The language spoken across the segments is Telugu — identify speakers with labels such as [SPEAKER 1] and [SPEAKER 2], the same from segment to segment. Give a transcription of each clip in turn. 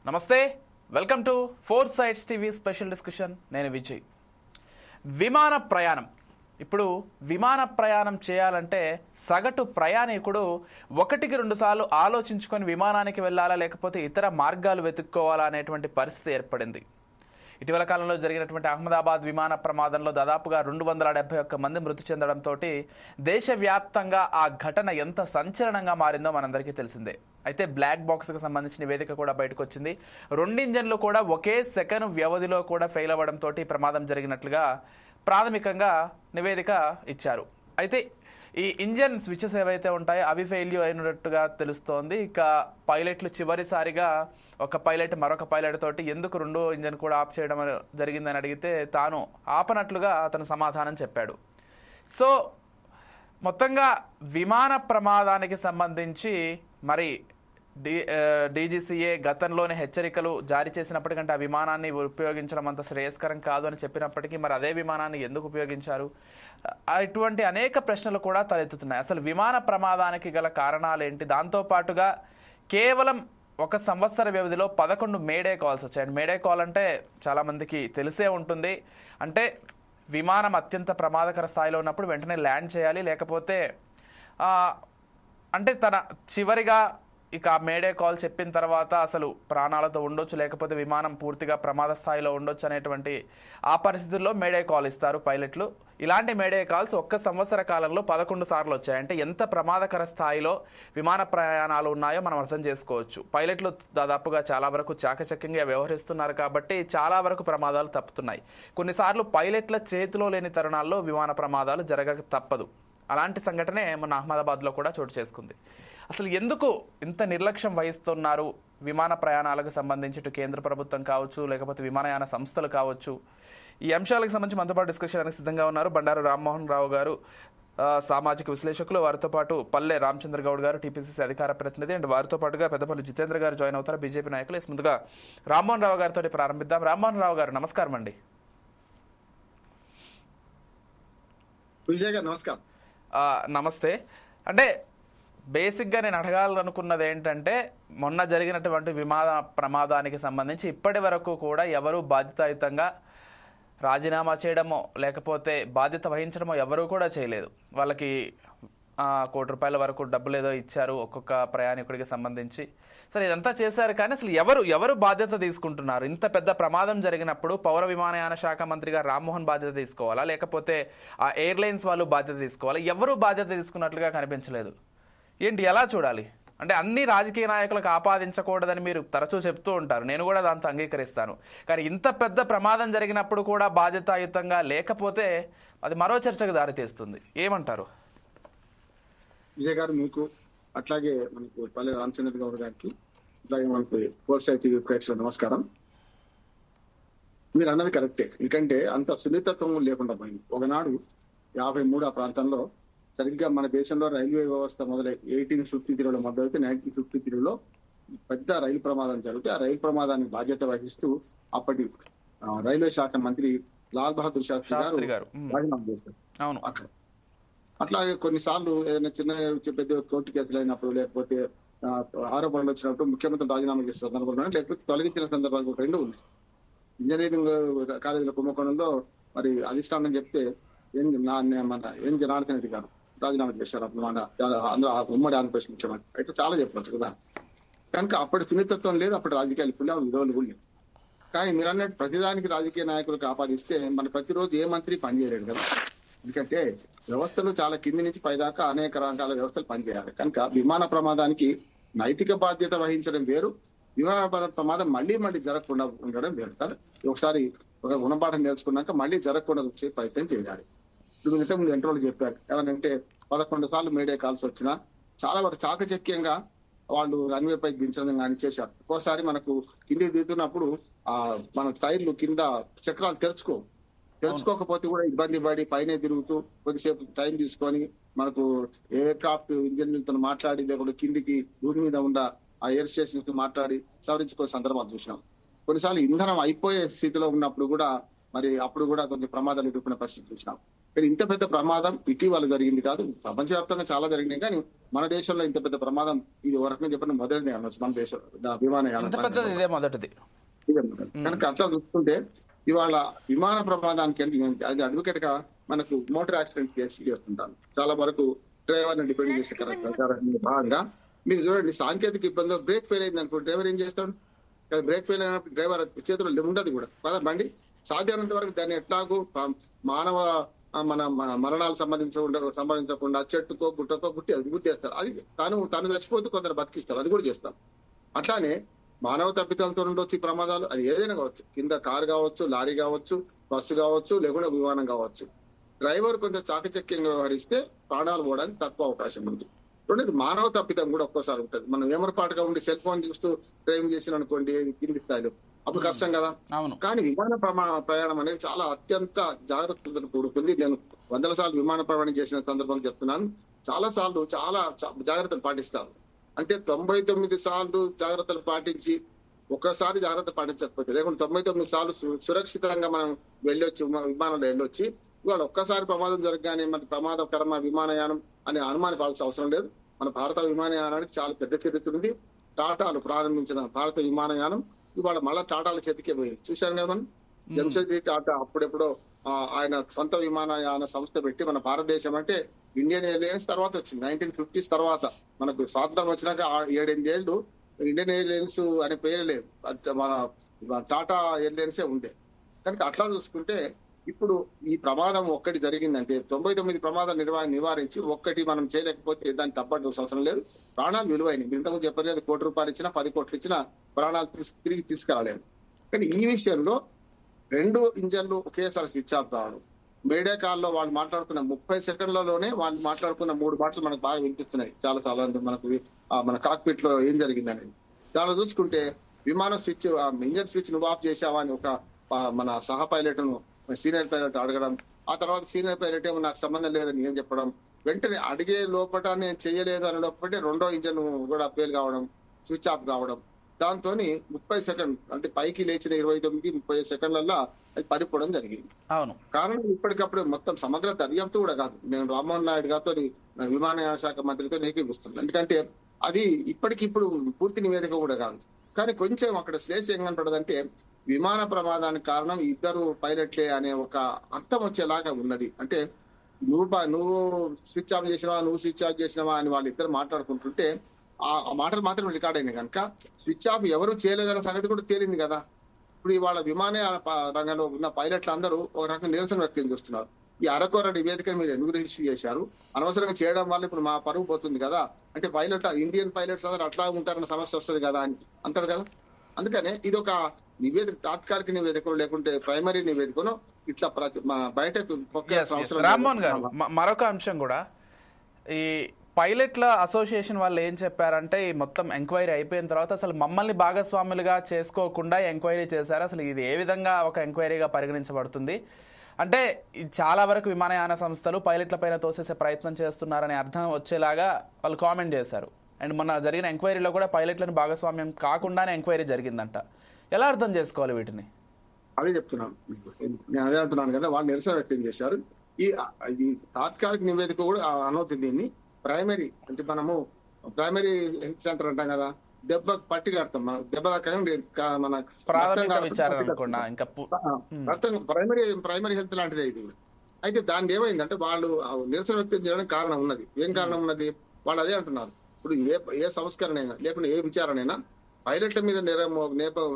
[SPEAKER 1] నమస్తే, welcome to four sides TV special discussion. నేను విజయ్. విమాన ప్రయాణం. ఇప్పుడు విమాన ప్రయాణం చేయాలంటే సగటు ప్రయాణికుడు ఒకటికి రెండు సార్లు ఆలోచించుకొని విమానానికి వెళ్ళాలా లేకపోతే ఇతర మార్గాలు వెతుక్కోవాలా అనేటువంటి పరిస్థితి ఏర్పడింది. ఇటీవల కాలంలో జరిగినటువంటి అహ్మదాబాద్ విమాన ప్రమాదంలో దాదాపుగా 271 మంది మృతి చెందడంతో దేశవ్యాప్తంగా ఆ ఘటన ఎంత సంచలనంగా మారిందో మనందరికీ తెలిసిందే. అయితే బ్లాక్ బాక్స్కి సంబంధించిన నివేదిక కూడా బయటకు వచ్చింది. 2 ఇంజన్లు కూడా ఒకే సెకను వ్యవధిలో కూడా ఫెయిల్ అవ్వడంతో ప్రమాదం జరిగినట్లుగా ప్రాథమికంగా నివేదిక ఇచ్చారు. అయితే ఈ ఇంజన్ స్విచెస్ ఏవైతే ఉంటాయో అవి ఫెయిల్యూర్ అయినట్టుగా తెలుస్తోంది. ఇక పైలట్లు చివరిసారిగా ఒక పైలట్ మరొక పైలట్ తోటి ఎందుకు 2వ ఇంజన్ కూడా ఆఫ్ చేయడం జరిగిందని అడిగితే తాను ఆపనట్లుగా అతను సమాధానం చెప్పాడు. సో మొత్తంగా విమాన ప్రమాదానికి సంబంధించి మరి డీజీసీఏ గతంలోనే హెచ్చరికలు జారీ చేసినప్పటికంటే ఆ విమానాన్ని ఉపయోగించడం అంత శ్రేయస్కరం కాదు అని చెప్పినప్పటికీ మరి అదే విమానాన్ని ఎందుకు ఉపయోగించారు? ఇటువంటి అనేక ప్రశ్నలు కూడా తలెత్తుతున్నాయి. అసలు విమాన ప్రమాదానికి గల కారణాలు ఏంటి? దాంతోపాటుగా కేవలం 1 సంవత్సర వ్యవధిలో 11 మేడే కాల్స్ వచ్చాయి. మేడే కాల్ అంటే చాలామందికి తెలిసే ఉంటుంది. అంటే విమానం అత్యంత ప్రమాదకర స్థాయిలో ఉన్నప్పుడు వెంటనే ల్యాండ్ చేయాలి, లేకపోతే అంటే తన చివరిగా ఇక మేడే కాల్ చెప్పిన తర్వాత అసలు ప్రాణాలతో ఉండొచ్చు, లేకపోతే విమానం పూర్తిగా ప్రమాద స్థాయిలో ఉండొచ్చు అనేటువంటి ఆ పరిస్థితుల్లో మేడే కాల్ ఇస్తారు పైలట్లు. ఇలాంటి మేడే కాల్స్ 1 సంవత్సర కాలంలో 11 సార్లు వచ్చాయి. అంటే ఎంత ప్రమాదకర స్థాయిలో విమాన ప్రయాణాలు ఉన్నాయో మనం అర్థం చేసుకోవచ్చు. పైలట్లు దాదాపుగా చాలా వరకు చాకచక్యంగా వ్యవహరిస్తున్నారు కాబట్టి చాలా వరకు ప్రమాదాలు తప్పుతున్నాయి. కొన్నిసార్లు పైలట్ల చేతిలో లేని తరుణాల్లో విమాన ప్రమాదాలు జరగక తప్పదు. అలాంటి సంఘటనే మొన్న అహ్మదాబాద్లో కూడా చోటు చేసుకుంది. అసలు ఎందుకు ఇంత నిర్లక్ష్యం వహిస్తున్నారు విమాన ప్రయాణాలకు సంబంధించి ఇటు కేంద్ర ప్రభుత్వం కావచ్చు, లేకపోతే విమానయాన సంస్థలు కావచ్చు? ఈ అంశాలకు సంబంధించి మనతో పాటు డిస్కస్ చేయడానికి సిద్ధంగా ఉన్నారు బండారు రామ్మోహన్ రావు గారు, సామాజిక విశ్లేషకులు. వారితో పాటు పల్లె రామచంద్ర గౌడ్ గారు, టీపీసీసీ అధికార ప్రతినిధి. అండ్ వారితో పాటుగా పెద్దపల్లి జితేంద్ర గారు జాయిన్ అవుతారు, బీజేపీ నాయకులు. ముందుగా రామ్మోహన్ రావు గారితో ప్రారంభిద్దాం. రామ్మోహన్ రావు గారు నమస్కారం అండి.
[SPEAKER 2] విజయ్ గారు నమస్కారం.
[SPEAKER 1] నమస్తే. అంటే బేసిక్గా నేను అడగాలనుకున్నది ఏంటంటే మొన్న జరిగినటువంటి విమాన ప్రమాదానికి సంబంధించి ఇప్పటి వరకు కూడా ఎవరు బాధ్యతాయుతంగా రాజీనామా చేయడమో లేకపోతే బాధ్యత వహించడమో ఎవరూ కూడా చేయలేదు. వాళ్ళకి ₹1 కోటి వరకు డబ్బులు ఏదో ఇచ్చారు ఒక్కొక్క ప్రయాణికుడికి సంబంధించి. సరే ఇదంతా చేశారు, కానీ అసలు ఎవరు బాధ్యత తీసుకుంటున్నారు? ఇంత పెద్ద ప్రమాదం జరిగినప్పుడు పౌర విమానయాన శాఖ మంత్రిగా రామ్మోహన్ బాధ్యత తీసుకోవాలా, లేకపోతే ఆ ఎయిర్లైన్స్ వాళ్ళు బాధ్యత తీసుకోవాలా? ఎవరు బాధ్యత తీసుకున్నట్లుగా కనిపించలేదు. ఏంటి, ఎలా చూడాలి? అంటే అన్ని రాజకీయ నాయకులకు ఆపాదించకూడదని మీరు తరచూ చెప్తూ ఉంటారు, నేను కూడా దాంతో అంగీకరిస్తాను. కానీ ఇంత పెద్ద ప్రమాదం జరిగినప్పుడు కూడా బాధ్యతాయుతంగా లేకపోతే అది మరో చర్చకు దారితీస్తుంది. ఏమంటారు?
[SPEAKER 2] విజయ్ గారు, మీకు అట్లాగే మనకు పల్లె రామచంద్ర గౌడ్ గారికి, అట్లాగే మనకు ఫోర్ సైడ్ టీవీ ప్రేక్షకులకు నమస్కారం. మీరు అన్నది కరెక్టే. ఎందుకంటే అంత సున్నితత్వం లేకుండా పోయింది. ఒకనాడు 53 ఆ ప్రాంతంలో సరిగ్గా మన దేశంలో రైల్వే వ్యవస్థ మొదలై 1853లో మొదలైతే 1953లో పెద్ద రైలు ప్రమాదం జరిగితే ఆ రైలు ప్రమాదానికి బాధ్యత వహిస్తూ అప్పటి రైల్వే శాఖ మంత్రి లాల్ బహదూర్ శాస్త్రి గారు రాజీనామా చేశారు. అక్కడ అట్లాగే కొన్నిసార్లు ఏదైనా చిన్న పెద్ద కోర్టు కేసులు అయినప్పుడు, లేకపోతే ఆరోపణలు వచ్చినప్పుడు ముఖ్యమంత్రి రాజీనామా చేసే సందర్భంలో, లేకపోతే తొలగించిన సందర్భాలు 2 ఉంది. ఇంజనీరింగ్ కాలేజీల కుంభకోణంలో మరి అధిష్టానం చెప్తే ఎన్ జనార్దన్ రెడ్డి గారు రాజీనామా చేశారు. ఉమ్మడి ఆంధ్రప్రదేశ్ ముఖ్యమంత్రి అయితే చాలా చెప్పవచ్చు కదా. కనుక అప్పటి సున్నితత్వం లేదు, అప్పటి రాజకీయాలు ఇప్పుడు విలువలు కూడా లేదు. కానీ మీరు అన్నట్టు ప్రతిదానికి రాజకీయ నాయకులకు ఆపాదిస్తే మన ప్రతిరోజు ఏ మంత్రి పనిచేయలేడు కదా. ఎందుకంటే వ్యవస్థలు చాలా కింది నుంచి పైదాకా అనేక రకాల వ్యవస్థలు పనిచేయాలి. కనుక విమాన ప్రమాదానికి నైతిక బాధ్యత వహించడం వేరు, విమాన ప్రమాదం మళ్ళీ జరగకుండా ఉండడం వేరు కదా. ఒకసారి ఒక గుణపాఠం నేర్చుకున్నాక మళ్ళీ జరగకుండా వచ్చే ప్రయత్నం చేయాలి. ఇప్పుడు ముందు ఎంట్రోలు చెప్పారు ఏమనంటే 11 సార్లు మేడే కాల్స్ వచ్చినా చాలా వరకు చాకచక్యంగా వాళ్ళు రన్వే పైకి దించడం కానీ చేశారు. ఒక్కోసారి మనకు కిందికి దిగుతున్నప్పుడు మన టైర్లు కింద చక్రాలు తెరుచుకోకపోతే కూడా ఇబ్బంది పడి పైన తిరుగుతూ కొద్దిసేపు టైం తీసుకొని మనకు ఎయిర్ క్రాఫ్ట్ ఇంజనీర్లతో మాట్లాడి, లేకపోతే కిందికి భూమి మీద ఉన్న ఆ ఎయిర్ స్టేషన్స్ మాట్లాడి సవరించుకునే సందర్భాలు చూసినాం. కొన్నిసార్లు ఇంధనం అయిపోయే స్థితిలో ఉన్నప్పుడు కూడా మరి అప్పుడు కూడా కొన్ని ప్రమాదాలు ఎదుర్కొనే పరిస్థితి చూసినాం. కానీ ఇంత పెద్ద ప్రమాదం ఇటీవల జరిగింది కాదు, ప్రపంచవ్యాప్తంగా చాలా జరిగినాయి, కానీ మన దేశంలో ఇంత పెద్ద ప్రమాదం ఇది వరకు చెప్పిన మొదటిది అనొచ్చు మన దేశం విమానయానం. కనుక అట్లా చూసుకుంటే ఇవాళ విమాన ప్రమాదానికి అది అడ్వకేట్ గా మనకు మోటార్ యాక్సిడెంట్ కేసు చేస్తుంటాను. చాలా వరకు డ్రైవర్ ని డిపెండ్ చేసే భాగంగా మీరు చూడండి, సాంకేతిక ఇబ్బంది బ్రేక్ ఫెయిల్ అయింది అనుకో డ్రైవర్ ఏం చేస్తాడు కదా, బ్రేక్ ఫెయిల్ అయినప్పుడు డ్రైవర్ చేతిలో ఉండదు కూడా కదా బండి. సాధ్యమైనంత వరకు దాన్ని ఎట్లాగూ మానవ మన మరణాలు సంబంధించకుండా చెట్టుకో గుట్టకో అది గుర్తేస్తారు. అది తను చచ్చిపోతే కొందరు బతికిస్తారు, అది కూడా చేస్తారు. అట్లానే మానవ తప్పిదాలతో ఉండొచ్చు ప్రమాదాలు, అది ఏదైనా కావచ్చు, కింద కారు కావచ్చు, లారీ కావచ్చు, బస్సు కావచ్చు, లేకుండా విమానం కావచ్చు. డ్రైవర్ కొంచెం చాకచక్యంగా వ్యవహరిస్తే ప్రాణాలు పోవడానికి తక్కువ అవకాశం ఉంది. రెండోది మానవ తప్పిదం కూడా ఒక్కోసారి ఉంటుంది. మనం ఏమరపాటుగా ఉండి సెల్ ఫోన్ చూస్తూ డ్రైవింగ్ చేసిన అనుకోండి కింది స్థాయిలో, అప్పుడు కష్టం కదా. కానీ విమాన ప్రయాణం అనేది చాలా అత్యంత జాగ్రత్తతో కూడుకుంది. నేను 100 సార్లు విమాన ప్రయాణం చేసిన సందర్భం చెప్తున్నాను. చాలా సార్లు చాలా జాగ్రత్తలు పాటిస్తాను. అంటే 99 సార్లు జాగ్రత్తలు పాటించి ఒక్కసారి జాగ్రత్త పాటించకపోతే, లేకుంటే 99 సార్లు సురక్షితంగా మనం వెళ్ళొచ్చి విమానంలో వెళ్ళొచ్చి ఇవాళ ఒక్కసారి ప్రమాదం జరగగానే మనకి ప్రమాదకరమ విమానయానం అనే అనుమానం పడాల్సిన అవసరం లేదు. మన భారత విమానయానానికి చాలా పెద్ద చరిత్ర ఉంది. టాటాలు ప్రారంభించిన భారత విమానయానం ఇవాళ మళ్ళా టాటాల చేతికే పోయింది. చూశాను కదా మనం, జంషెడ్జీ టాటా అప్పుడెప్పుడో ఆయన సొంత విమానయాన సంస్థ పెట్టి మన భారతదేశం అంటే ఇండియన్ ఎయిర్లైన్స్ తర్వాత వచ్చింది. 1950s తర్వాత మనకు స్వాతంత్రం వచ్చినాక 7-8 ఏళ్ళు ఇండియన్ ఎయిర్లైన్స్ అనే పేరే లేదు, మన టాటా ఎయిర్లైన్సే ఉండే. కనుక అట్లా చూసుకుంటే ఇప్పుడు ఈ ప్రమాదం ఒక్కటి జరిగిందంటే 99 ప్రమాదాలు నివారించి ఒక్కటి మనం చేయలేకపోతే దాన్ని తప్పట్టు అవసరం లేదు. ప్రాణాలు విలువైనవి. ఇంతకుముందు చెప్పలేదు, ₹1 ఇచ్చినా 10 కోట్లు ఇచ్చినా ప్రాణాలు తిరిగి తీసుకురాలేము. కానీ ఈ విషయంలో 2 ఇంజన్లు ఒకేసారి స్విచ్ ఆఫ్ కావడం, మీడియా కాల్లో వాళ్ళు మాట్లాడుకున్న 30 సెకండ్లలోనే వాళ్ళు మాట్లాడుకున్న 3 మాటలు మనకు బాగా వినిపిస్తున్నాయి. చాలా మనకు మన కాక్పిట్ లో ఏం జరిగింది అనేది. దానిలో చూసుకుంటే విమానం స్విచ్, ఇంజన్ స్విచ్ నువ్వు ఆఫ్ చేసావా అని ఒక మన సహ పైలట్ ను సీనియర్ పైలట్ అడగడం, ఆ తర్వాత సీనియర్ పైలట్ ఏమో నాకు సంబంధం లేదని ఏం చెప్పడం, వెంటనే అడిగే లోపల నేను చేయలేదు అని లోపల 2వ ఇంజన్ కూడా ఫెయిల్ కావడం, స్విచ్ ఆఫ్ కావడం. దాంతో 30 సెకండ్ అంటే పైకి లేచిన 29-30 సెకండ్లలో అది పడిపోవడం జరిగింది. కారణం ఇప్పటికప్పుడు మొత్తం సమగ్ర దర్యాప్తు కూడా కాదు. నేను రామ్మోహన్ నాయుడు గారితో విమానయాన శాఖ మంత్రితో ఏకీపిస్తున్నాను. ఎందుకంటే అది ఇప్పటికిప్పుడు పూర్తి నివేదిక కూడా కాదు. కానీ కొంచెం అక్కడ శ్లేష ఏం కనపడదంటే విమాన ప్రమాదానికి కారణం 2 పైలట్లే అనే ఒక అర్థం వచ్చేలాగా ఉన్నది. అంటే నువ్వు స్విచ్ ఆఫ్ చేసినావా, నువ్వు స్విచ్ ఆఫ్ చేసినావా అని వాళ్ళిద్దరు మాట్లాడుకుంటుంటే ఆ మాటలు మాత్రం రికార్డ్ అయినాయి. కనుక స్విచ్ ఆఫ్ ఎవరు చేయలేదన్న సంగతి కూడా తేలింది కదా. ఇప్పుడు ఇవాళ విమానయాన రంగంలో ఉన్న పైలట్లు అందరూ ఒక రకం నిరసన వ్యక్తం చేస్తున్నారు. ఈ అరకొర నివేదికను మీరు ఎందుకు ఇష్యూ చేశారు, అనవసరంగా చేయడం వల్ల ఇప్పుడు మా పరువు పోతుంది కదా, అంటే ఇండియన్ పైలట్స్ అందరూ అట్లా ఉంటారన్న సమస్య వస్తుంది కదా అని అంటారు కదా. అందుకనే ఇది ఒక నివేదిక, తాత్కాలిక నివేదికను లేకుంటే ప్రైమరీ నివేదికను ఇట్లా బయటకు.
[SPEAKER 1] రామ్మోహన్ గారు, మరొక అంశం కూడా, ఈ పైలట్ల అసోసియేషన్ వాళ్ళు ఏం చెప్పారంటే ఈ మొత్తం ఎంక్వైరీ అయిపోయిన తర్వాత అసలు మమ్మల్ని భాగస్వాములుగా చేసుకోకుండా ఎంక్వైరీ చేశారు, అసలు ఇది ఏ విధంగా ఒక ఎంక్వైరీగా పరిగణించబడుతుంది అంటే చాలా వరకు విమానయాన సంస్థలు పైలట్ల పైన తోసేసే ప్రయత్నం చేస్తున్నారనే అర్థం వచ్చేలాగా వాళ్ళు కామెంట్ చేశారు. అండ్ మొన్న జరిగిన ఎంక్వైరీలో కూడా పైలట్లను భాగస్వామ్యం కాకుండానే ఎంక్వైరీ జరిగిందంట. ఎలా అర్థం చేసుకోవాలి వీటిని?
[SPEAKER 2] అదే చెప్తున్నాను, నేను అదే అంటున్నాను కదా. వాళ్ళు నిరసన వ్యక్తం చేశారు. ఈ తాత్కాలిక నివేదిక కూడా అనవుతుంది. దీన్ని ప్రైమరీ అంటే మనము ప్రైమరీ హెల్త్ సెంటర్ అంటాం కదా, దెబ్బ పట్టి కడతాం, దెబ్బ మన ప్రైమరీ హెల్త్ లాంటిదే ఇది. అయితే దాని ఏమైందంటే వాళ్ళు నిరసన వ్యక్తం చేయడానికి కారణం ఉన్నది. ఏం కారణం ఉన్నది? వాళ్ళు అదే అంటున్నారు. ఇప్పుడు ఏ సంస్కరణ అయినా లేకుంటే ఏ విచారణ అయినా పైలట్ల మీద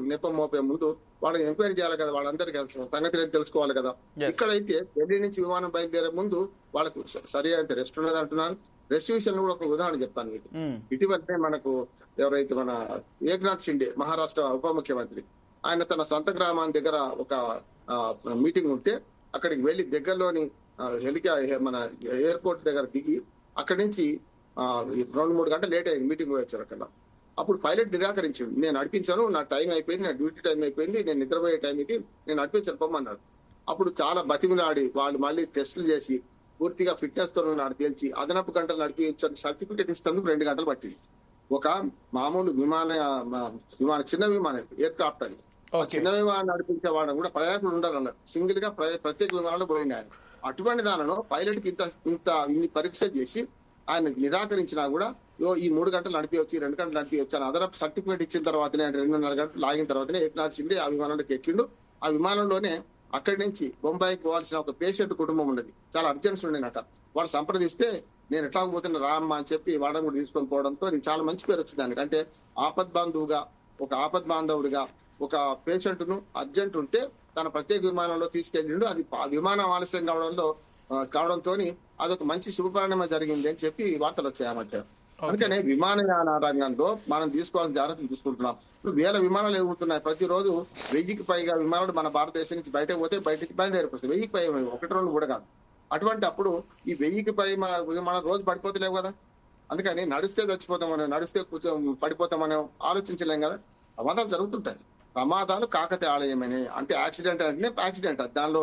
[SPEAKER 2] నేపం మోపే ముందు వాళ్ళని ఎంక్వైరీ చేయాలి కదా, వాళ్ళందరికీ సంగతి తెలుసుకోవాలి కదా. ఇక్కడైతే ఢిల్లీ నుంచి విమానం బయలుదేరే ముందు వాళ్ళకు సరి అయితే రెస్ట్ ఉన్నది అంటున్నారు. రెస్ట్ విషయంలో కూడా ఒక ఉదాహరణ చెప్తాను మీకు. ఇటీవలనే మనకు ఎవరైతే మన ఏక్నాథ్ షిండే మహారాష్ట్ర ఉప ముఖ్యమంత్రి, ఆయన తన సొంత గ్రామాన్ని దగ్గర ఒక మీటింగ్ ఉంటే అక్కడికి వెళ్లి దగ్గరలోని మన ఎయిర్పోర్ట్ దగ్గర దిగి అక్కడి నుంచి 2-3 గంటలు లేట్ అయింది మీటింగ్ వచ్చారు అక్కడ. అప్పుడు పైలట్ నిరాకరించింది. నేను నడిపించాను, నా టైం అయిపోయింది, నా డ్యూటీ టైం అయిపోయింది, నేను నిద్రపోయే టైం ఇది, నేను నడిపించాను పొమ్మన్నాడు. అప్పుడు చాలా బతిమిలాడి వాళ్ళు మళ్ళీ టెస్టులు చేసి పూర్తిగా ఫిట్నెస్ తో తేల్చి అదనపు గంటలు నడిపించని సర్టిఫికేట్ ఇస్తేందుకు 2 గంటలు పట్టింది. ఒక మామూలు చిన్న విమానం ఎయిర్ క్రాఫ్ట్ అని చిన్న విమానం నడిపించే వాడు కూడా ప్రయాణికులు ఉండాలన్నారు. సింగిల్ గా ప్రత్యేక విమానంలో పోయింది ఆయన. అటువంటి దానిలో పైలట్ కి ఇన్ని పరీక్ష చేసి ఆయన నిరాకరించినా కూడా ఈ 3 గంటలు నడిపించవచ్చు, 2 గంటలు నడిపించవచ్చు అని అదనపు సర్టిఫికేట్ ఇచ్చిన తర్వాతనే, 2.5 గంటలు లాగిన తర్వాతనే ఏకనాథ్ షిండే ఆ విమానంలోకి ఎక్కిండు. ఆ విమానంలోనే అక్కడి నుంచి బొంబాయికి పోవాల్సిన ఒక పేషెంట్ కుటుంబం ఉన్నది, చాలా అర్జెన్సీ ఉండేనట. వాడు సంప్రదిస్తే నేను ఎట్లా పోతున్నా రామ్మా అని చెప్పి వాడని కూడా తీసుకొని పోవడంతో నీకు చాలా మంచి పేరు వచ్చింది దానికి. అంటే ఆపద్బాంధవుడిగా ఒక పేషెంట్ ను అర్జెంట్ ఉంటే తన ప్రత్యేక విమానంలో తీసుకెళ్ళిండు. అది విమానం ఆలస్యం కావడంతో అదొక మంచి శుభపరిణామం జరిగింది అని చెప్పి వార్తలు వచ్చాయి ఆ మధ్య. అందుకనే విమానయాన రంగంలో మనం తీసుకోవాల్సిన జాగ్రత్తలు తీసుకుంటున్నాం. ఇప్పుడు 1000 విమానాలు ఎగురుతున్నాయి ప్రతిరోజు. 1000కి పైగా విమానాలు మన భారతదేశం నుంచి బయటకు పోతే బయటకి బయలుదేరిపోతాయి. 1000కి పైగా, 1-2 కూడా కాదు. అటువంటి అప్పుడు ఈ 1000కి పై విమానాలు రోజు పడిపోతలేవు కదా. అందుకని నడిస్తే చచ్చిపోతామని, నడిస్తే పడిపోతామని ఆలోచించలేం కదా. ప్రమాదాలు జరుగుతుంటాయి. ప్రమాదాలు కాకతాళీయమని, అంటే యాక్సిడెంట్ అంటే యాక్సిడెంట్, దానిలో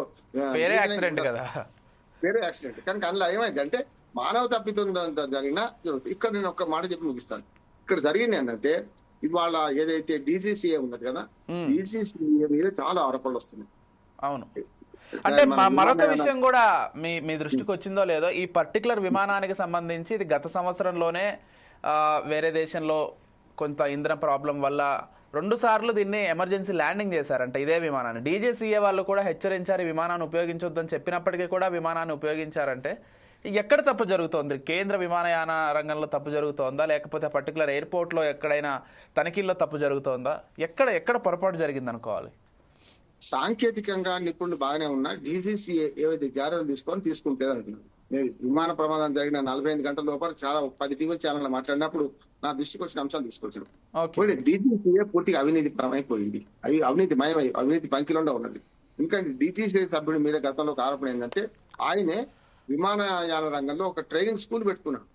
[SPEAKER 1] వేరే యాక్సిడెంట్
[SPEAKER 2] కానీ అందులో ఏమైంది అంటే మానవ తప్పిదం జరిగినా జరుగుతుంది. ఇక్కడ నేను ఒక మాట చెప్పి ముగిస్తాను. ఇక్కడ జరిగింది ఏంటంటే ఇవాళ ఏదైతే డీజీసీఏ ఉన్నది కదా, డీజీసీఏ మీద చాలా ఆరోపణలు వస్తున్నాయి.
[SPEAKER 1] అవును. అంటే మరొక విషయం కూడా మీ దృష్టికి వచ్చిందో లేదో, ఈ పర్టికులర్ విమానానికి సంబంధించి ఇది గత సంవత్సరంలోనే వేరే దేశంలో కొంత ఇంధన ప్రాబ్లం వల్ల 2 సార్లు దీన్ని ఎమర్జెన్సీ ల్యాండింగ్ చేశారంట ఇదే విమానాన్ని. డీజీసీఏ వాళ్ళు కూడా హెచ్చరించారు ఈ విమానాన్ని ఉపయోగించొద్దని చెప్పినప్పటికీ కూడా విమానాన్ని ఉపయోగించారంటే ఎక్కడ తప్పు జరుగుతోంది? కేంద్ర విమానయాన రంగంలో తప్పు జరుగుతోందా, లేకపోతే పర్టికులర్ ఎయిర్పోర్ట్లో ఎక్కడైనా తనిఖీల్లో తప్పు జరుగుతోందా? ఎక్కడ పొరపాటు జరిగింది అనుకోవాలి?
[SPEAKER 2] సాంకేతికంగా నిపుణులు బాగానే ఉన్నా డీజీసీఏ ఏవైతే జాగ్రత్తలు తీసుకుంటే అంటున్నారు. విమాన ప్రమాదం జరిగిన 45 గంటల లోపల చాలా 10 టీవీ ఛానల్ మాట్లాడినప్పుడు నా దృష్టికి వచ్చిన అంశాలు తీసుకొచ్చాను. డీజీసీఏ పూర్తిగా అవినీతి పరమైపోయింది, అవినీతి పంకిలో ఉన్నది. ఎందుకంటే డీజీసీఏ సభ్యుడి మీద గతంలో ఒక ఆరోపణ ఏంటంటే ఆయనే విమానయాన రంగంలో ఒక ట్రైనింగ్ స్కూల్ పెట్టుకున్నాడు.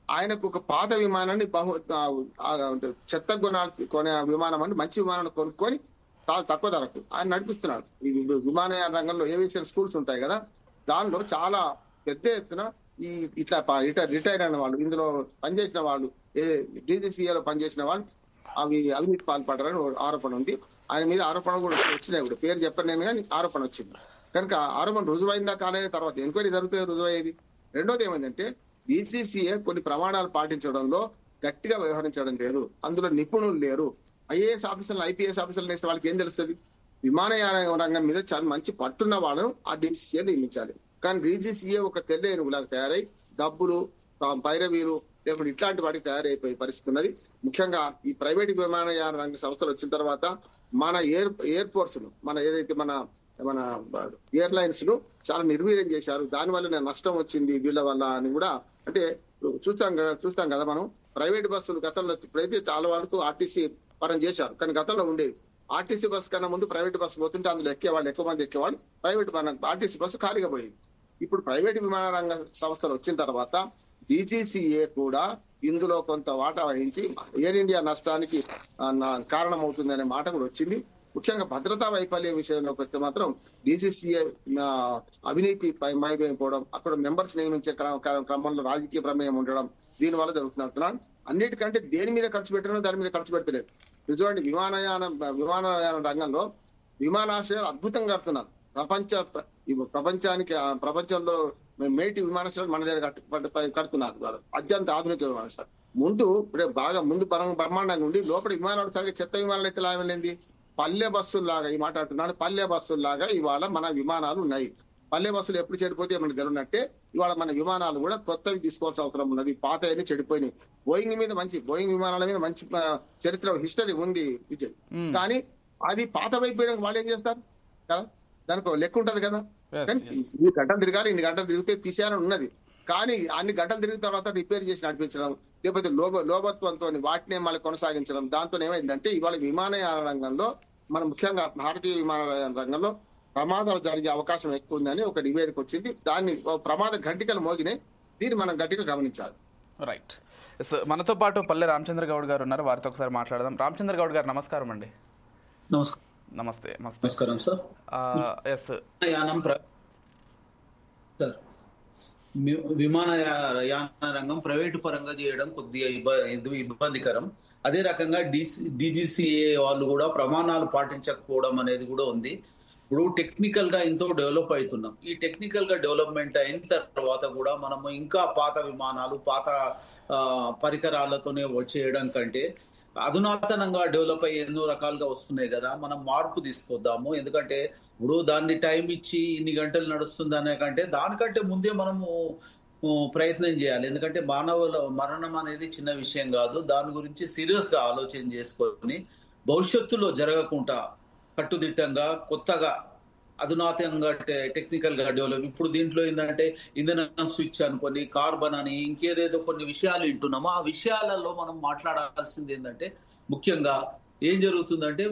[SPEAKER 2] ఆయనకు ఒక పాత విమానాన్ని చెత్త కొనే విమానం అని మంచి విమానాన్ని కొనుక్కొని చాలా తక్కువ ధరకు ఆయన నడిపిస్తున్నాడు. ఈ విమానయాన రంగంలో ఏవియేషన్ స్కూల్స్ ఉంటాయి కదా, దానిలో చాలా పెద్ద ఎత్తున ఇట్లా రిటైర్ అయిన వాళ్ళు, ఇందులో పనిచేసిన వాళ్ళు, డీజీసీఏలో పనిచేసిన వాళ్ళు అవినీతి పాల్పడ్డారని ఆరోపణ ఉంది. ఆయన మీద ఆరోపణ కూడా వచ్చినాయి, కూడా పేరు చెప్పాను నేను కానీ ఆరోపణ వచ్చింది. కనుక ఆరోపణ రుజువైందా కాలేదు, తర్వాత ఎంక్వైరీ జరుగుతుంది రుజువయ్యేది. రెండోది ఏమైందంటే డీజీసీఏ కొన్ని ప్రమాణాలు పాటించడంలో గట్టిగా వ్యవహరించడం లేదు, అందులో నిపుణులు లేరు. ఐఏఎస్ ఆఫీసర్లు, ఐపీఎస్ ఆఫీసర్లు వేస్తే వాళ్ళకి ఏం తెలుస్తుంది? విమానయాన రంగం మీద చాలా మంచి పట్టున్న వాళ్ళను ఆ డీజీసీఏ నియమించాలి. కానీ డీజీసీఏ ఒక తెల్ల ఏనుగులాగా తయారై డబ్బులు, పైరవీలు లేకపోతే ఇట్లాంటి వాటికి తయారైపోయే పరిస్థితి ఉన్నది. ముఖ్యంగా ఈ ప్రైవేట్ విమానయాన రంగ సంస్థలు వచ్చిన తర్వాత మన ఎయిర్ ఫోర్స్ ను, ఏదైతే మన ఎయిర్లైన్స్ ను చాలా నిర్వీర్యం చేశారు. దానివల్ల నష్టం వచ్చింది వీళ్ళ వల్ల అని కూడా అంటే చూస్తాం కదా మనం. ప్రైవేట్ బస్సులు గతంలో ఇప్పుడైతే చాలా వరకు ఆర్టీసీ పరం చేశారు, కానీ గతంలో ఉండేది ఆర్టీసీ బస్సు కన్నా ముందు ప్రైవేట్ బస్సు పోతుంటే అందులో ఎక్కువ మంది ఎక్కేవాళ్ళు, ప్రైవేట్ ఆర్టీసీ బస్సు ఖాళీగా పోయింది. ఇప్పుడు ప్రైవేట్ విమాన రంగ సంస్థలు వచ్చిన తర్వాత డీజీసీఏ కూడా ఇందులో కొంత వాటా వహించి ఎయిర్ ఇండియా నష్టానికి కారణమవుతుంది అనే మాట కూడా వచ్చింది. ముఖ్యంగా భద్రతా వైఫల్యం విషయంలోకి వస్తే మాత్రం డీజీసీఏ అవినీతి మైపోవడం, అక్కడ మెంబర్స్ నియమించే క్రమంలో రాజకీయ ప్రమేయం ఉండడం, దీని వల్ల జరుగుతున్నట్టున్నాను. అన్నిటికంటే దేని మీద ఖర్చు పెట్టినా దాని మీద ఖర్చు పెడతలేదు. నిజమండి, విమానయాన రంగంలో విమానాశ్రయాలు అద్భుతంగా కడుతున్నారు. ప్రపంచంలో మేటి విమానాశ్రయాలు మన దగ్గర కడుతున్నారు. అత్యంత ఆధునిక విమానాశ్రయాలు ముందు బాగా బ్రహ్మాండంగా ఉండి లోపల విమానాలు సరిగ్గా చెత్త విమానాలు అయితే లాభం లేని పల్లె బస్సుల్లాగా, ఈ మాట అంటున్నాడు, పల్లె బస్సుల్లాగా ఇవాళ మన విమానాలు ఉన్నాయి. పల్లె బస్సులు ఎప్పుడు చెడిపోతే మనకు తెలియనట్టే ఇవాళ మన విమానాలు కూడా కొత్తవి తీసుకోవాల్సిన అవసరం ఉన్నది. పాత అన్ని చెడిపోయినాయి. బోయింగ్ విమానాల మీద మంచి చరిత్ర హిస్టరీ ఉంది విజయ్, కానీ అది పాత అయిపోయినాక వాళ్ళు ఏం చేస్తారు కదా, దానికి లెక్క ఉంటది కదా. కానీ ఇన్ని గంటలు తిరగాలి, ఇన్ని గంటలు తిరిగితే తీసేయాలని ఉన్నది. కానీ అన్ని గంటలు తిరిగిన తర్వాత రిపేర్ చేసి నడిపించడం, లేకపోతే లోభత్వంతో వాటినే మళ్ళీ కొనసాగించడం, దాంతో ఏమైందంటే ఇవాళ విమానయాన రంగంలో మనం ముఖ్యంగా భారతీయ విమానయాన రంగంలో ప్రమాదాలు జరిగే అవకాశం ఎక్కువ ఉందని ఒక నివేదిక వచ్చింది. దాన్ని ప్రమాద ఘంటికలు మోగినాయి, దీన్ని మనం గట్టిగా గమనించాలి.
[SPEAKER 1] రైట్. మనతో పాటు పల్లె రామచంద్ర గౌడ్ గారు ఉన్నారు, వారితో ఒకసారి మాట్లాడదాం. రామచంద్ర గౌడ్ గారు నమస్కారం అండి. నమస్తే.
[SPEAKER 3] నమస్కారం సార్. విమానయాన రంగం ప్రైవేటు పరంగా చేయడం కొద్దిగా ఇబ్బందికరం. అదే రకంగా డీజీసీఏ వాళ్ళు కూడా ప్రమాణాలు పాటించకపోవడం అనేది కూడా ఉంది. ఇప్పుడు టెక్నికల్ గా ఎంతో డెవలప్ అవుతున్నాం. ఈ టెక్నికల్ గా డెవలప్మెంట్ అయిన తర్వాత కూడా మనము ఇంకా పాత విమానాలు, పాత పరికరాలతోనే చేయడం కంటే అధునాతనంగా డెవలప్ అయ్యి ఎన్నో రకాలుగా వస్తున్నాయి కదా, మనం మార్పు తీసుకొద్దాము. ఎందుకంటే ఇప్పుడు దాన్ని టైం ఇచ్చి ఇన్ని గంటలు నడుస్తుంది అనే కంటే దానికంటే ముందే మనము ప్రయత్నం చేయాలి. ఎందుకంటే మానవుల మరణం అనేది చిన్న విషయం కాదు. దాని గురించి సీరియస్ గా ఆలోచన చేసుకొని భవిష్యత్తులో జరగకుండా కట్టుదిట్టంగా కొత్తగా అధునాతంగా టెక్నికల్ గా డెవలప్. ఇప్పుడు దీంట్లో ఏంటంటే ఇంధన స్విచ్ అనుకొని, కార్బన్ అని, ఇంకేదేదో కొన్ని విషయాలు వింటున్నాము. ఆ విషయాలలో మనం మాట్లాడాల్సింది ఏంటంటే ముఖ్యంగా ఏం జరుగుతుందంటే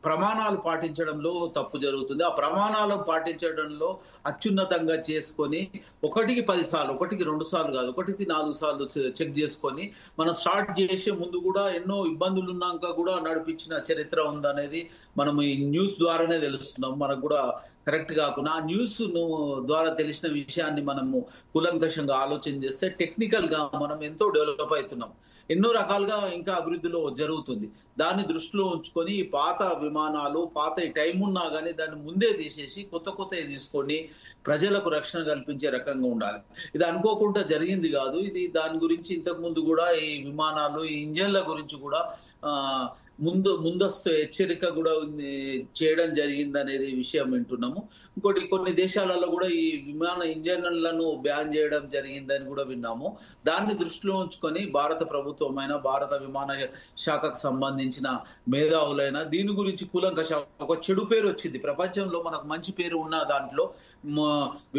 [SPEAKER 3] ప్రమాణాలు పాటించడంలో తప్పు జరుగుతుంది. ఆ ప్రమాణాలు పాటించడంలో అత్యున్నతంగా చేసుకొని 1కి 10 సార్లు, 1కి 2 సార్లు కాదు, 1కి 4 సార్లు చెక్ చేసుకొని మనం స్టార్ట్ చేసే ముందు కూడా ఎన్నో ఇబ్బందులు ఉన్నాక కూడా నడిపించిన చరిత్ర ఉందనేది మనం ఈ న్యూస్ ద్వారానే తెలుస్తున్నాం. మనకు కూడా కరెక్ట్ కాకుండా ఆ న్యూస్ ద్వారా తెలిసిన విషయాన్ని మనము కూలంకషంగా ఆలోచన చేస్తే టెక్నికల్ గా మనం ఎంతో డెవలప్ అవుతున్నాం. ఎన్నో రకాలుగా ఇంకా అభివృద్ధిలో జరుగుతుంది. దాన్ని దృష్టిలో ఉంచుకొని ఈ పాత విమానాలు, పాత టైం ఉన్నా కానీ దాన్ని ముందే తీసేసి కొత్తవి తీసుకొని ప్రజలకు రక్షణ కల్పించే రకంగా ఉండాలి. ఇది అనుకోకుండా జరిగింది కాదు. ఇది దాని గురించి ఇంతకు ముందు కూడా ఈ విమానాలు, ఈ ఇంజన్ల గురించి కూడా ముందస్తు హెచ్చరిక కూడా చేయడం జరిగింది అనేది విషయం వింటున్నాము. ఇంకోటి కొన్ని దేశాలలో కూడా ఈ విమాన ఇంజన్లను బ్యాన్ చేయడం జరిగిందని కూడా విన్నాము. దాన్ని దృష్టిలో ఉంచుకొని భారత ప్రభుత్వమైన, భారత విమాన శాఖకు సంబంధించిన మేధావులైన దీని గురించి కూలంకష ఒక చెడు పేరు వచ్చింది ప్రపంచంలో. మనకు మంచి పేరు ఉన్న దాంట్లో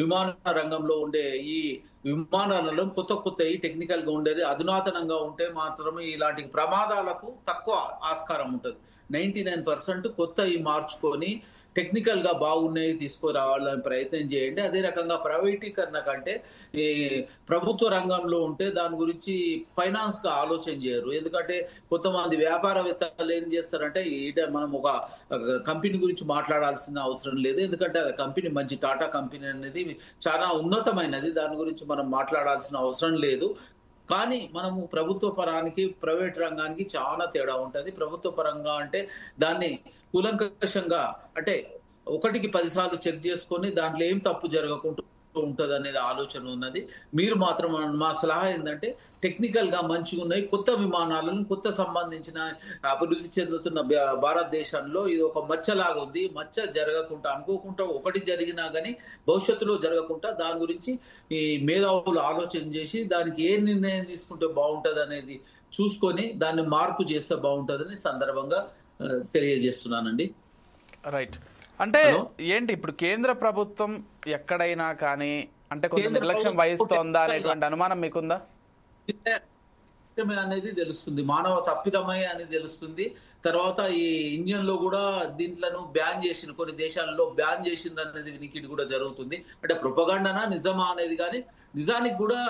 [SPEAKER 3] విమాన రంగంలో ఉండే ఈ విమానాలలో కొత్తవి టెక్నికల్ గా ఉండేది అధునాతనంగా ఉంటే మాత్రమే ఇలాంటి ప్రమాదాలకు తక్కువ ఆస్కారం ఉంటుంది. 99% కొత్తవి మార్చుకొని టెక్నికల్ గా బాగున్నాయి తీసుకురావాలని ప్రయత్నం చేయండి. అదే రకంగా ప్రైవేటీకరణ కంటే ఈ ప్రభుత్వ రంగంలో ఉంటే దాని గురించి ఫైనాన్స్ గా ఆలోచన చేయరు. ఎందుకంటే కొంతమంది వ్యాపారవేత్తలు ఏం చేస్తారంటే మనం ఒక కంపెనీ గురించి మాట్లాడాల్సిన అవసరం లేదు. ఎందుకంటే అది కంపెనీ మంచి టాటా కంపెనీ అనేది చాలా ఉన్నతమైనది, దాని గురించి మనం మాట్లాడాల్సిన అవసరం లేదు. కానీ మనము ప్రభుత్వ పరానికి, ప్రైవేట్ రంగానికి చాలా తేడా ఉంటుంది. ప్రభుత్వ పరంగా అంటే దాన్ని కూలంకషంగా అంటే 1కి 10 సార్లు చెక్ చేసుకొని దాంట్లో ఏం తప్పు జరగకుండా ఉంటుంది అనేది ఆలోచన ఉన్నది. మీరు మాత్రం మా సలహా ఏంటంటే టెక్నికల్ గా మంచిగా ఉన్నాయి కొత్త విమానాలను, కొత్త సంబంధించిన అభివృద్ధి చెందుతున్న భారతదేశంలో ఇది ఒక మచ్చలాగా ఉంది. మచ్చ జరగకుండా అనుకోకుండా ఒకటి జరిగినా గానీ భవిష్యత్తులో జరగకుండా దాని గురించి ఈ మేధావులు ఆలోచన చేసి దానికి ఏ నిర్ణయం తీసుకుంటే బాగుంటది అనేది చూసుకొని దాన్ని మార్పు చేస్తే బాగుంటదని సందర్భంగా తెలియజేస్తున్నానండి.
[SPEAKER 1] రైట్. అంటే ఏంటి ఇప్పుడు కేంద్ర ప్రభుత్వం ఎక్కడైనా కానీ అంటే కొంచెం నిర్లక్ష్యం వహిస్తోందా అనేటువంటి అనుమానం మీకుందా?
[SPEAKER 3] అనేది తెలుస్తుంది, మానవ తప్పిదమే అని తెలుస్తుంది. తర్వాత ఈ ఇండియన్ లో కూడా దీంట్లను బ్యాన్ చేసిన కొన్ని దేశాలలో బ్యాన్ చేసింది అనేది వినికిడి కూడా జరుగుతుంది. అంటే ప్రొపగండానా నిజమా అనేది కానీ నిజానికి కూడా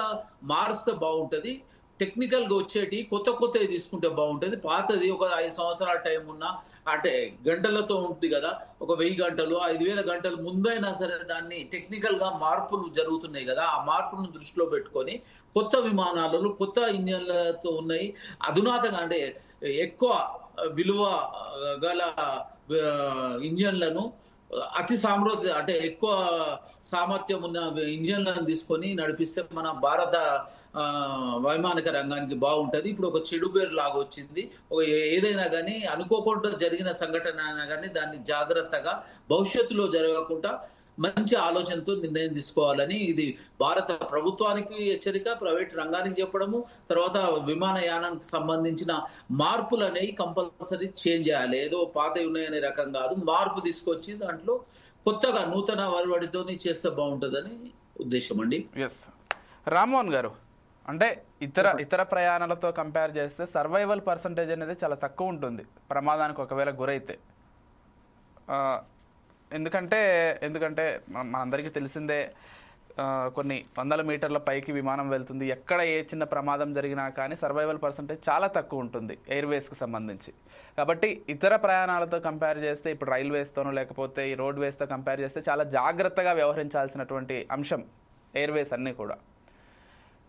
[SPEAKER 3] మారుస్తే బాగుంటది. టెక్నికల్ గా వచ్చేటి కొత్తవి తీసుకుంటే బాగుంటది. పాతది ఒక 5 సంవత్సరాల టైం ఉన్నా అంటే గంటలతో ఉంటుంది కదా, ఒక 1000 గంటలు 5000 గంటలు ముందైనా సరే దాన్ని టెక్నికల్ గా మార్పులు జరుగుతున్నాయి కదా, ఆ మార్పులను దృష్టిలో పెట్టుకొని కొత్త విమానాలలో కొత్త ఇంజన్లతో ఉన్నాయి అధునాతంగా అంటే ఎక్కువ విలువ గల ఇంజన్లను అతి అంటే ఎక్కువ సామర్థ్యం ఉన్న ఇంజన్లను తీసుకొని నడిపిస్తే మన భారత వైమానిక రంగానికి బాగుంటది. ఇప్పుడు ఒక చెడు పేరు లాగా వచ్చింది. ఏదైనా కానీ అనుకోకుండా జరిగిన సంఘటన అయినా కానీ దాన్ని జాగ్రత్తగా భవిష్యత్తులో జరగకుండా మంచి ఆలోచనతో నిర్ణయం తీసుకోవాలని ఇది భారత ప్రభుత్వానికి హెచ్చరిక, ప్రైవేట్ రంగానికి చెప్పడము. తర్వాత విమానయానానికి సంబంధించిన మార్పులు అనేవి కంపల్సరీ చేంజ్ చేయాలి. ఏదో పాత ఉన్నాయనే రకం కాదు, మార్పు తీసుకొచ్చి దాంట్లో కొత్తగా నూతన వరవడితో చేస్తే బాగుంటుందని ఉద్దేశం అండి.
[SPEAKER 1] ఎస్ రామ్మోహన్ గారు, అంటే ఇతర ప్రయాణాలతో కంపేర్ చేస్తే సర్వైవల్ పర్సంటేజ్ అనేది చాలా తక్కువ ఉంటుంది ప్రమాదానికి ఒకవేళ గురైతే. ఎందుకంటే మనందరికీ తెలిసిందే, కొన్ని 100 మీటర్ల పైకి విమానం వెళ్తుంది. ఎక్కడ ఏ చిన్న ప్రమాదం జరిగినా కానీ సర్వైవల్ పర్సంటేజ్ చాలా తక్కువ ఉంటుంది ఎయిర్వేస్కి సంబంధించి. కాబట్టి ఇతర ప్రయాణాలతో కంపేర్ చేస్తే ఇప్పుడు రైల్వేస్తోనో లేకపోతే ఈ రోడ్వేస్తో కంపేర్ చేస్తే చాలా జాగ్రత్తగా వ్యవహరించాల్సినటువంటి అంశం ఎయిర్వేస్ అన్నీ కూడా.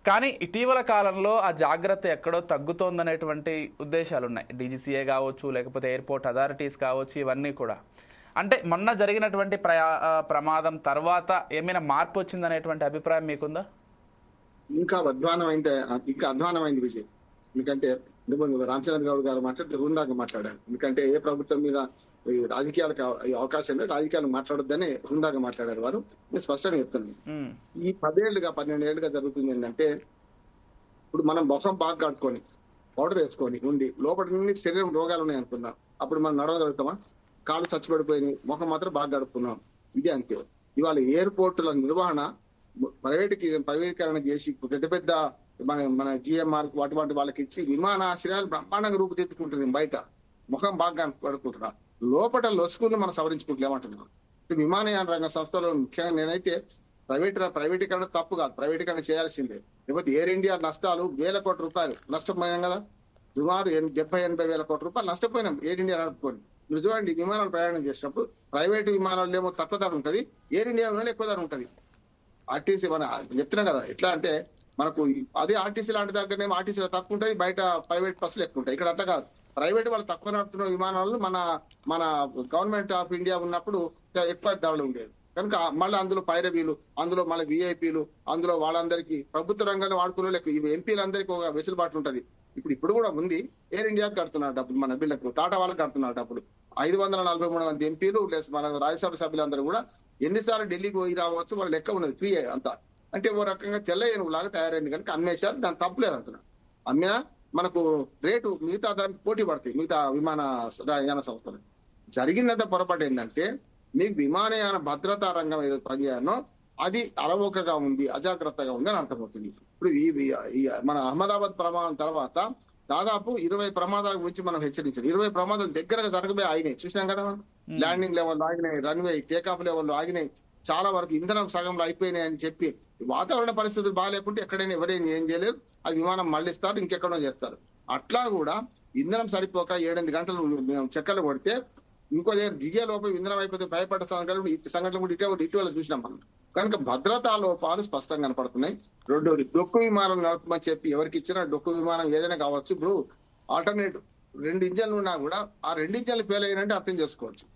[SPEAKER 1] కానీ ఇటీవల కాలంలో ఆ జాగ్రత్త ఎక్కడో తగ్గుతోందనేటువంటి ఉద్దేశాలు ఉన్నాయి. డీజీసీఏ కావచ్చు, లేకపోతే ఎయిర్పోర్ట్ అథారిటీస్ కావచ్చు, ఇవన్నీ కూడా. అంటే మొన్న జరిగినటువంటి ప్రమాదం తర్వాత ఏమైనా మార్పు వచ్చిందనేటువంటి అభిప్రాయం మీకుందా?
[SPEAKER 2] ఇంకా అధ్వానమైంది విజయ్. ఎందుకంటే రామచంద్ర గౌడ్ గారు మాట్లాడితే హుందాగా మాట్లాడారు. ఎందుకంటే ఏ ప్రభుత్వం మీద రాజకీయాలకు అవకాశం లేదు, రాజకీయాలు మాట్లాడొద్దని హుందాగా మాట్లాడారు వారు. నేను స్పష్టంగా చెప్తున్నాను, ఈ 12 ఏళ్ళుగా జరుగుతుంది ఏంటంటే, ఇప్పుడు మనం మొహం బాగా కట్టుకొని పౌడర్ వేసుకొని ఉండి లోపల నుండి శరీరం రోగాలు ఉన్నాయి అనుకుందాం, అప్పుడు మనం నడవగలుగుతామా? కాళ్ళు చచ్చిపడిపోయినాయి, ముఖం మాత్రం బాగా గడుపుకున్నాం. ఇది అంతే. ఇవాళ ఎయిర్పోర్టుల నిర్వహణ ప్రైవేటీకరణ చేసి పెద్ద పెద్ద మన జిఎంఆర్ వాటి వాళ్ళకి ఇచ్చి విమానాశ్రయాలు బ్రహ్మాండంగా రూపుదిద్దుకుంటుంది. బయట ముఖం బాగా పడుకుంటున్నారు, లోపల లొసుకుని మనం సవరించుకుంటలేమంటున్నాం. విమానయాన రంగ సంస్థలో ముఖ్యంగా నేనైతే ప్రైవేటీకరణ తప్పు కాదు, ప్రైవేటీకరణ చేయాల్సిందే. లేకపోతే ఎయిర్ ఇండియా నష్టాలు వేల కోట్ల రూపాయలు నష్టపోయాం కదా, సుమారు 70-80 వేల కోట్ల రూపాయలు నష్టపోయినాం ఎయిర్ ఇండియా నడుపుకొని. మీరు చూడండి, విమానాలు ప్రయాణం చేసినప్పుడు ప్రైవేటు విమానాలు ఏమో తక్కువ ధర ఉంటుంది, ఎయిర్ ఇండియా విమానాలు ఎక్కువ ధర ఉంటుంది. ఆర్టీసీ మన చెప్తున్నాం కదా, ఎట్లా అంటే మనకు అదే ఆర్టీసీ లాంటి దగ్గరనేమో ఆర్టీసీలో తక్కువ ఉంటాయి, బయట ప్రైవేట్ బస్సులు ఎక్కువ ఉంటాయి. ఇక్కడ అట్లా కాదు, ప్రైవేట్ వాళ్ళు తక్కువ నడుపుతున్న విమానాలు మన గవర్నమెంట్ ఆఫ్ ఇండియా ఉన్నప్పుడు ఎక్కువ ధరలు ఉండేది కనుక మళ్ళీ అందులో పైరవీలు, అందులో మళ్ళీ విఐపీలు, అందులో వాళ్ళందరికీ ప్రభుత్వ రంగాన్ని వాడుకునే లెక్క ఎంపీలందరికీ ఒక వెసులుబాటు ఉంటది. ఇప్పుడు కూడా ఉంది. ఎయిర్ ఇండియాకి కడుతున్నారు డబ్బులు, మన బిల్లకు టాటా వాళ్ళకి కడుతున్నారు డబ్బులు. 543 మంది ఎంపీలు ప్లస్ మన రాజ్యసభ సభ్యులందరూ కూడా ఎన్నిసార్లు ఢిల్లీకి పోయి రావచ్చు, వాళ్ళ లెక్క ఉన్నది, ఫ్రీ అంతా. అంటే ఓ రకంగా తెల్ల ఏనుగు లాగా తయారైంది కనుక అమ్మేశారు, దాని తప్పులేదు అంటున్నారు. అమ్మినా మనకు రేటు మిగతా దానికి పోటీ పడతాయి మిగతా విమానయాన సంస్థలు. జరిగినంత పొరపాటు ఏంటంటే, మీకు విమానయాన భద్రతా రంగం ఏదో పనిచేయాలో అది అలవోకగా ఉంది, అజాగ్రత్తగా ఉంది అని అర్థమవుతుంది. ఇప్పుడు ఈ మన అహ్మదాబాద్ ప్రమాదం తర్వాత దాదాపు 20 ప్రమాదాల గురించి మనం హెచ్చరించాం. 20 ప్రమాదాలు దగ్గరగా జరగబోయే ఆగినాయి, చూసినాం కదా. ల్యాండింగ్ లెవెల్లో ఆగినాయి, రన్వే టేకాఫ్ లెవెల్లో ఆగినాయి, చాలా వరకు ఇంధనం సగంలో అయిపోయినాయి అని చెప్పి వాతావరణ పరిస్థితులు బాగాలేకుంటే ఎక్కడైనా ఎవరైనా ఏం చేయలేరు, అది విమానం మళ్ళిస్తారు, ఇంకెక్కడో చేస్తారు. అట్లా కూడా ఇంధనం సరిపోక 7-8 గంటలు చెక్కలు కొడితే ఇంకో దగ్గర దిగే లోపల ఇంధనం అయిపోతే భయపడ్డ సంఘటనలు కూడా ఇటీవల చూసినాం మనం. కనుక భద్రతా లోపాలు స్పష్టంగా కనపడుతున్నాయి. రెండోది, డొక్కు విమానం నడపమని చెప్పి ఎవరికి ఇచ్చినా డొక్కు విమానం ఏదైనా కావచ్చు. ఇప్పుడు ఆల్టర్నేటివ్ 2 ఇంజన్లు ఉన్నా కూడా ఆ 2 ఇంజన్లు ఫెయిల్ అయినంటే అర్థం చేసుకోవచ్చు.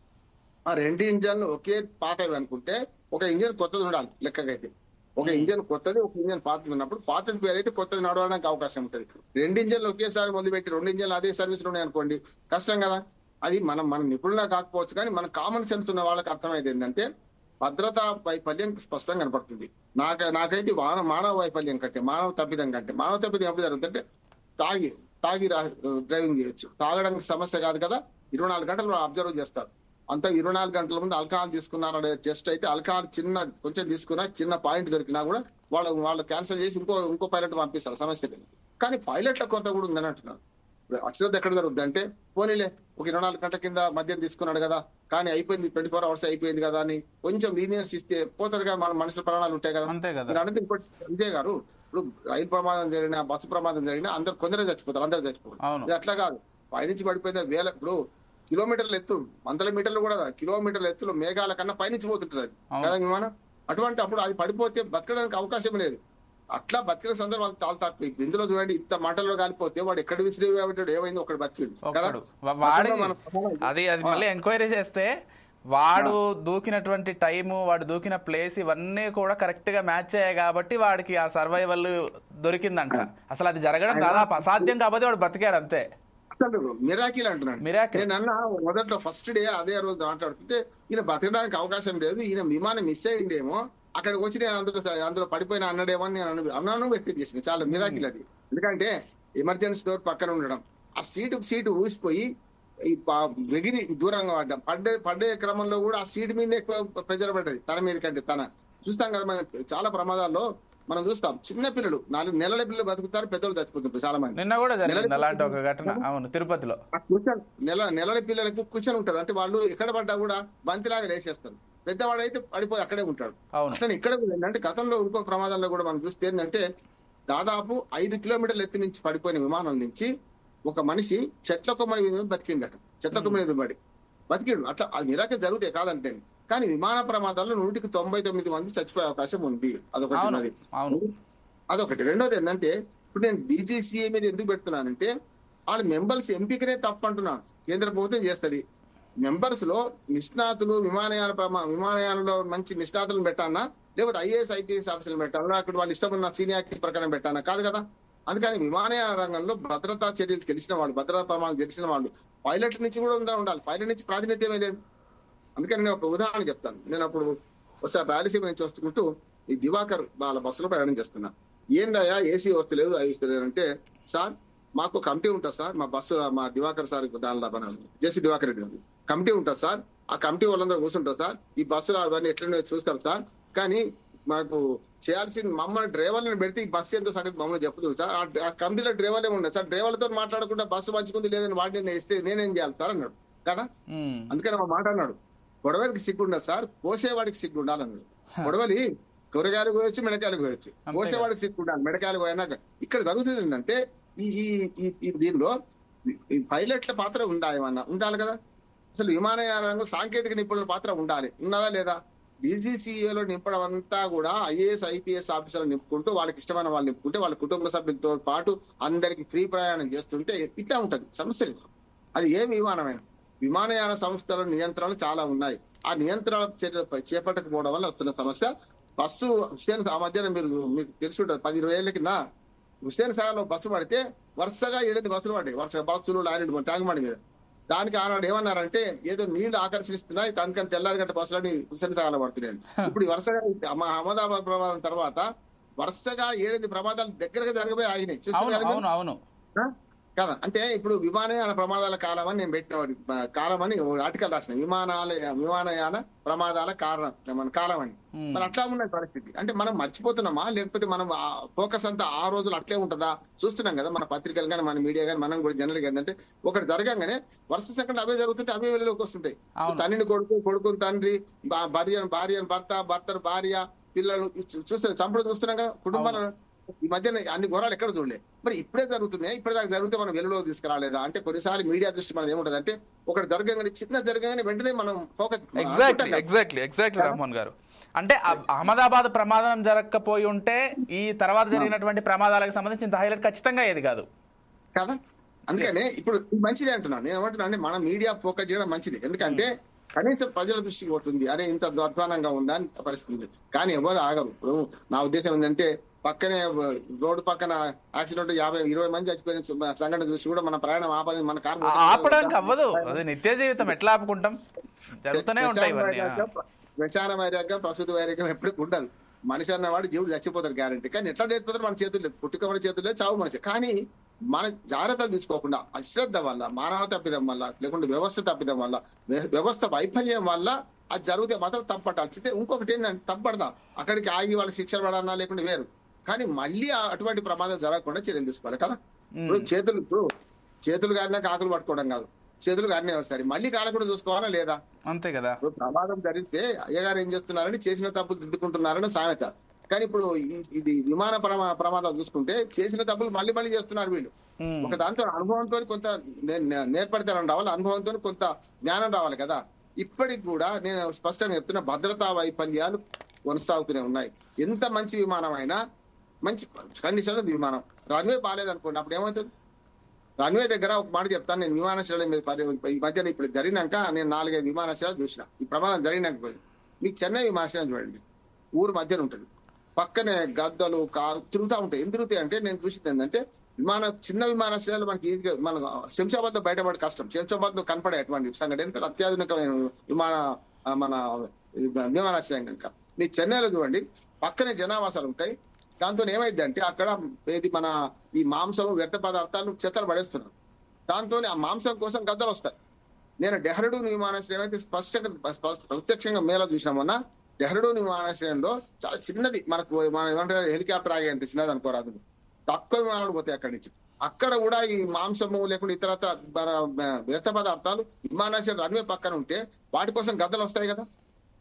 [SPEAKER 2] ఆ 2 ఇంజన్లు ఒకే పాతవి అనుకుంటే ఒక ఇంజన్ కొత్తది ఉండాలి లెక్కకైతే. ఒక ఇంజన్ కొత్తది, ఒక ఇంజన్ పాతది ఉన్నప్పుడు పాతది ఫెయిల్ అయితే కొత్తది నడవడానికి అవకాశం ఉంటుంది. 2 ఇంజన్లు ఒకేసారి మొదలుపెట్టి 2 ఇంజన్లు అదే సర్వీసులు ఉన్నాయి అనుకోండి, కష్టం కదా. అది మన నిపుణులా కాకపోవచ్చు, కానీ మన కామన్ సెన్స్ ఉన్న వాళ్ళకి అర్థమైంది ఏంటంటే భద్రతా వైఫల్యం స్పష్టంగా కనపడుతుంది. నాకైతే మానవ వైఫల్యం కంటే, మానవ తప్పిదం ఎప్పుడు జరుగుతుందంటే తాగి డ్రైవింగ్ చేయొచ్చు. తాగడానికి సమస్య కాదు కదా, 24 గంటలు అబ్జర్వ్ చేస్తారు. అంతా 24 గంటల ముందు ఆల్కహాల్ తీసుకున్నారనే టెస్ట్ అయితే ఆల్కహాల్ కొంచెం తీసుకున్నా, చిన్న పాయింట్ దొరికినా కూడా వాళ్ళు క్యాన్సిల్ చేసి ఇంకో పైలట్ పంపిస్తారు, సమస్య లేదు. కానీ పైలట్ల కొరత కూడా ఉందని అంటున్నారు. అశ్రద్ధ ఎక్కడ జరుగుతుంది అంటే, పోనీలే ఒక 24 గంటల కింద మద్యం తీసుకున్నాడు కదా, కానీ అయిపోయింది 24 అవర్స్ అయిపోయింది కదా అని కొంచెం లీనియన్స్ ఇస్తే పోతారు కదా, మన మనుషుల ప్రాణాలు ఉంటాయి కదా. అంటే ఇంకోటి సంజయ్ గారు, ఇప్పుడు రైలు ప్రమాదం జరిగినా బస్సు ప్రమాదం జరిగినా అందరు చచ్చిపోతారు, అందరు చచ్చిపోతారు. ఇది అట్లా కాదు, పైనుంచి పడిపోయింది ఇప్పుడు కిలోమీటర్ల ఎత్తు, 100 మీటర్లు కూడా కిలోమీటర్ల ఎత్తులో మేఘాల కన్నా పైనుంచి పోతుంటది అది కదా విమానం. అటువంటి అప్పుడు అది పడిపోతే బతకడానికి అవకాశం లేదు. అట్లా బతికిన సందర్భాలు చాలా తక్కువ. ఇందులో చూడండి, ఇంత మంటల్లో కాలిపోతే వాడు ఎక్కడ విసిరి ఏమైంది, ఒకటి బతికిండు కదా.
[SPEAKER 1] అది మళ్ళీ ఎంక్వైరీ చేస్తే వాడు దూకినటువంటి టైము, వాడు దూకిన ప్లేస్ ఇవన్నీ కూడా కరెక్ట్ గా మ్యాచ్ అయ్యాయి కాబట్టి వాడికి ఆ సర్వైవల్ దొరికిందంట. అసలు అది జరగడం దాదాపు అసాధ్యం కాబట్టి వాడు బతికాడు అంతే.
[SPEAKER 2] మిరాకిల్ అంటున్నాడు. నేను అన్న మొదట్లో ఫస్ట్ డే అదే రోజు మాట్లాడుతుంటే ఈయన బతకడానికి అవకాశం లేదు, ఈయన విమానం మిస్ అయ్యిండేమో, అక్కడికి వచ్చి నేను అందులో పడిపోయిన అన్నాడేమో అని నేను అన్నాను వ్యక్తం చేసింది. చాలా మిరాకిల్ అది. ఎందుకంటే ఎమర్జెన్సీ డోర్ పక్కన ఉండడం, ఆ సీటు ఊసిపోయి వెగిరి దూరంగా పడ్డే క్రమంలో కూడా ఆ సీటు మీద ఎక్కువ ప్రెజర్ పడ్డది తన మీద కంటే. చూస్తాం కదా మనం చాలా ప్రమాదాల్లో మనం చూస్తాం, చిన్న పిల్లలు 4 నెలల పిల్లలు బతుకుతారు, పెద్దలు చచ్చిపోతుంటారు చాలా మంది.
[SPEAKER 1] నిన్న కూడా జరిగింది అలాంటి ఒక ఘటన, అవును, తిరుపతిలో.
[SPEAKER 2] నెలల పిల్లలకు కూర్చొని ఉంటారు, అంటే వాళ్ళు ఎక్కడ పడ్డా కూడా బంతిలాగా వేసేస్తారు. పెద్దవాడు అయితే పడిపోయి అక్కడే ఉంటాడు. అట్లా ఇక్కడ ఏంటంటే గతంలో ఇంకో ప్రమాదంలో కూడా మనం చూస్తే ఏంటంటే దాదాపు 5 కిలోమీటర్ల ఎత్తు నుంచి పడిపోయిన విమానం నుంచి ఒక మనిషి చెట్ల కొమ్మని మీద బతికిండట, చెట్ల కొమ్మని మీద పడి బతికిండు. అట్లా అది నిరాక జరుగుతాయి కాదంటే, కానీ విమాన ప్రమాదాల్లో 199 మంది చచ్చిపోయే అవకాశం ఉంది. అదొకటి. రెండోది ఏంటంటే, ఇప్పుడు నేను DGCA మీద ఎందుకు పెడుతున్నానంటే వాళ్ళ మెంబర్స్ ఎంపికనే తప్పు అంటున్నాను. కేంద్ర ప్రభుత్వం చేస్తుంది, మెంబర్స్ లో నిష్ణాతులు విమానయానంలో మంచి నిష్ణాతులను పెట్టానా, లేకపోతే ఐఏఎస్ ఐపీఎస్ ఆఫీసర్లు పెట్టాలా, అక్కడ వాళ్ళు ఇష్టమైన సీనియారిటీ ప్రకారం పెట్టానా? కాదు కదా. అందుకని విమానయాన రంగంలో భద్రతా చర్యలు తెలిసిన వాళ్ళు, భద్రతా ప్రమాణాలు తెలిసిన వాళ్ళు, పైలట్ నుంచి కూడా ఉండాలి. పైలట్ నుంచి ప్రాతినిధ్యమే లేదు. అందుకని నేను ఒక ఉదాహరణ చెప్తాను. నేను అప్పుడు ఒకసారి రాయలసీమ నుంచి వస్తుకుంటూ ఈ దివాకర్ వాళ్ళ బస్సులో ప్రయాణం చేస్తున్నా. ఏందయ్యా ఏసీ వస్తలేదు, అవి వస్తలేదు అంటే, సార్ మాకు కమిటీ ఉంటుంది సార్, మా బస్సు మా దివాకర్ సార్ దానిలో జేసీ దివాకర్ రెడ్డి గారు కమిటీ ఉంటుంది సార్, ఆ కమిటీ వాళ్ళందరూ కూర్చుంటారు సార్, ఈ బస్సులో అవన్నీ ఎట్లనే చూస్తారు సార్, కానీ మాకు చేయాల్సిన మమ్మల్ని డ్రైవర్లను పెడితే ఈ బస్సు ఎంతో సంగతి మమ్మల్ని చెప్తుంది సార్. ఆ కంపెనీలో డ్రైవర్లే ఉన్నాయి సార్, డ్రైవర్లతో మాట్లాడకుండా బస్సు మంచుకుంది లేదని వాటిని ఇస్తే నేనేం చేయాలి సార్ అన్నాడు కదా. అందుకని మా మాట అన్నాడు, గొడవలకి సిగ్గుండదు సార్, పోసేవాడికి సిగ్గు ఉండాలన్నాడు. గొడవలి కూరగాయలు పోయొచ్చు, మిడకాయలు పోయొచ్చు, పోసేవాడికి సిగ్గు ఉండాలి. మిడకాయలు పోయినాక ఇక్కడ జరుగుతుంది ఏంటంటే ఈ దీనిలో ఈ పైలట్ల పాత్ర ఉందా, ఏమన్నా ఉండాలి కదా. అసలు విమానయానంలో సాంకేతిక నిపుణుల పాత్ర ఉండాలి, ఉన్నదా లేదా? డీజీసీఏలో నింపడం అంతా కూడా ఐఏఎస్ ఐపీఎస్ ఆఫీసర్లు నింపుకుంటూ వాళ్ళకి ఇష్టమైన వాళ్ళు నింపుకుంటే వాళ్ళ కుటుంబ సభ్యులతో పాటు అందరికి ఫ్రీ ప్రయాణం చేస్తుంటే ఇట్లా ఉంటది సమస్య. అది ఏ విమానయాన సంస్థల నియంత్రణలు చాలా ఉన్నాయి. ఆ నియంత్రణ చేపట్టకపోవడం వల్ల వస్తున్న సమస్య. బస్సు హుస్సేన్ ఆ మధ్యన మీకు తెలిసి ఉంటుంది, 10-20 ఏళ్ల కింద హుస్సేన్ సాగర్ లో బస్సు పడితే వరుసగా 7 బస్సులు పడ్డాయి. వరుసగా బస్సులు లారీ ట్యాంక్ మీద. దానికి ఆనాడు ఏమన్నారంటే ఏదో నీళ్లు ఆకర్షిస్తున్నాయి, దానికని తెల్లారి గంట బస్సులని హుస్సేన్ సాగర్ లో పడుతున్నాయి. ఇప్పుడు వరుసగా అహ్మదాబాద్ ప్రమాదం తర్వాత వరుసగా 7 ప్రమాదాలు దగ్గరగా జరగబోయి ఆగినాయి.
[SPEAKER 1] అవును
[SPEAKER 2] కదా. అంటే ఇప్పుడు విమానయాన ప్రమాదాల కాలం అని నేను పెట్టిన కాలం అని ఆర్టికల్ రాసిన, విమానయాన ప్రమాదాల కాలం అని. మరి అట్లా ఉన్నది పరిస్థితి. అంటే మనం మర్చిపోతున్నామా, లేకపోతే మనం ఫోకస్ అంతా ఆ రోజులు అట్లే ఉంటుందా? చూస్తున్నాం కదా మన పత్రికలు కానీ మన మీడియా కానీ మనం కూడా జనరల్ గా ఏంటంటే ఒకటి జరగంగానే వరుస సెకండ్ అవే జరుగుతుంటే అవే వెళ్ళలోకి వస్తుంటాయి. తండ్రిని కొడుకుని తండ్రి, భార్యను భర్తను భార్య, పిల్లలు చూస్తున్నాం, చంపుడు చూస్తున్నాం కదా కుటుంబాలను. ఈ మధ్యన అన్ని ఘోరాలు ఎక్కడ చూడలే. మరి ఇప్పుడే జరుగుతున్నాయి, ఇప్పటిదాకా జరిగితే మనం వెలుగులో తీసుకురాలేదా అంటే కొన్నిసార్లు మీడియా దృష్టి మనం ఏముంటది అంటే ఒకటి జరగగానే చిన్న జరగగానే వెంటనే మనం ఫోకస్.
[SPEAKER 1] ఎగ్జాక్ట్లీ రామ్మోహన్ గారు, అంటే అహ్మదాబాద్ ప్రమాదం జరగకపోయి ఉంటే ఈ తర్వాత జరిగినటువంటి ప్రమాదాలకు సంబంధించి ఇంత హైలైట్ ఖచ్చితంగా ఏది కాదు
[SPEAKER 2] కదా. అందుకనే ఇప్పుడు మంచిది అంటున్నాను. నేను ఏమంటున్నా అంటే మన మీడియా ఫోకస్ చేయడం మంచిది, ఎందుకంటే కనీసం ప్రజల దృష్టికి పోతుంది, అరే ఇంత అధ్వానంగా ఉందా అని పరిస్థితి. కానీ ఎవరు ఆగరు. ఇప్పుడు నా ఉద్దేశం ఏంటంటే పక్కనే రోడ్డు పక్కన యాక్సిడెంట్ 50-20 మంది చచ్చిపోయిన సంఘటన చూసి కూడా మన ప్రయాణం ఆపాలని మన కారు
[SPEAKER 1] ఆపడానికి అవ్వదు. అది నిత్య జీవితం, ఎట్లా ఆపుకుంటాం? జరుగుతూనే ఉంటాయి.
[SPEAKER 2] శ్మశాన వైరాగ్యం ప్రసూతి వైరాగ్యం ఎప్పటికి ఉండదు. మనిషి అన్నవాడు జీవుడు చచ్చిపోతారు గ్యారంటీ. కానీ ఎట్లా చచ్చిపోతారు మన చేతులు లేదు, పుట్టుక మన చేతులు లేదు, చావు మనిషి. కానీ మన జాగ్రత్తలు తీసుకోకుండా అశ్రద్ధ వల్ల, మానవ తప్పిదం వల్ల, లేకుంటే వ్యవస్థ తప్పిదం వల్ల, వ్యవస్థ వైఫల్యం వల్ల అది జరిగితే మాత్రం తప్పట్టాల్సిందే. ఇంకొకటి ఏంటంటే తప్పడదా అక్కడికి ఆగి వాళ్ళ శిక్షలు పడాలన్నా లేకుంటే వేరు, కానీ మళ్ళీ అటువంటి ప్రమాదం జరగకుండా చర్యలు తీసుకోవాలి కదా. ఇప్పుడు చేతులు కాలినాక ఆకులు పట్టుకోవడం కాదు, చేతులు కాలినే వస్తాయి, మళ్ళీ కాలకుండా చూసుకోవాలా లేదా?
[SPEAKER 1] అంతే కదా.
[SPEAKER 2] ఇప్పుడు ప్రమాదం జరిగితే అయ్యగారు ఏం చేస్తున్నారని చేసిన తప్పులు దిద్దుకుంటున్నారని సామెత. కానీ ఇప్పుడు ఇది విమాన ప్రమాదం చూసుకుంటే చేసిన తప్పులు మళ్ళీ చేస్తున్నారు వీళ్ళు. ఒక దాంతో అనుభవంతో కొంత నేర్పడతారని రావాలి, అనుభవంతో కొంత జ్ఞానం రావాలి కదా. ఇప్పటికి కూడా నేను స్పష్టంగా చెప్తున్నా, భద్రతా వైఫల్యాలు కొనసాగుతూనే ఉన్నాయి. ఎంత మంచి విమానం అయినా మంచి కండిషన్ విమానం రన్వే బాగాలేదనుకోండి, అప్పుడు ఏమవుతుంది? రన్వే దగ్గర ఒక మాట చెప్తాను, నేను విమానాశ్రయాల మీద ఈ మధ్యన ఇప్పుడు జరిగినాక నేను 4-5 విమానాశ్రయాలు చూసిన. ఈ ప్రమాదం జరిగినాక పోయి మీకు చెన్నై విమానాశ్రయం చూడండి, ఊరు మధ్యన ఉంటుంది, పక్కనే గద్దలు కారు తిరుగుతూ ఉంటాయి. ఎందుకు తిరుగుతాయి అంటే నేను చూసింది ఏంటంటే చిన్న విమానాశ్రయాలు మనకి మన శంషాబాద్ లో బయటపడే కష్టం, శంషాబాద్ లో కనపడే అటువంటి సంఘటన ఎందుకంటే అత్యాధునికమైన మన విమానాశ్రయం కనుక. మీ చెన్నైలో చూడండి పక్కనే జనావాసాలు ఉంటాయి. దాంతో ఏమైంది అంటే అక్కడ ఈ మాంసం వ్యర్థ పదార్థాలు చెత్తలు పడేస్తున్నారు. దాంతో ఆ మాంసం కోసం గద్దలు వస్తాయి. నేను డెహ్రాడూన్ విమానాశ్రయం అయితే ప్రత్యక్షంగా మేళ చూసినామన్నా. డెహ్రాడూన్ విమానాశ్రయంలో చాలా చిన్నది, మనం ఏమంటారు హెలికాప్టర్ ఆగే అంటే చిన్నది అనుకోరాదు, తక్కువ విమానాలు పోతాయి అక్కడి నుంచి. అక్కడ కూడా ఈ మాంసము లేకుంటే ఇతరత్ర వ్యర్థ పదార్థాలు విమానాశ్రయం రన్వే పక్కన ఉంటే వాటి కోసం గద్దలు వస్తాయి కదా.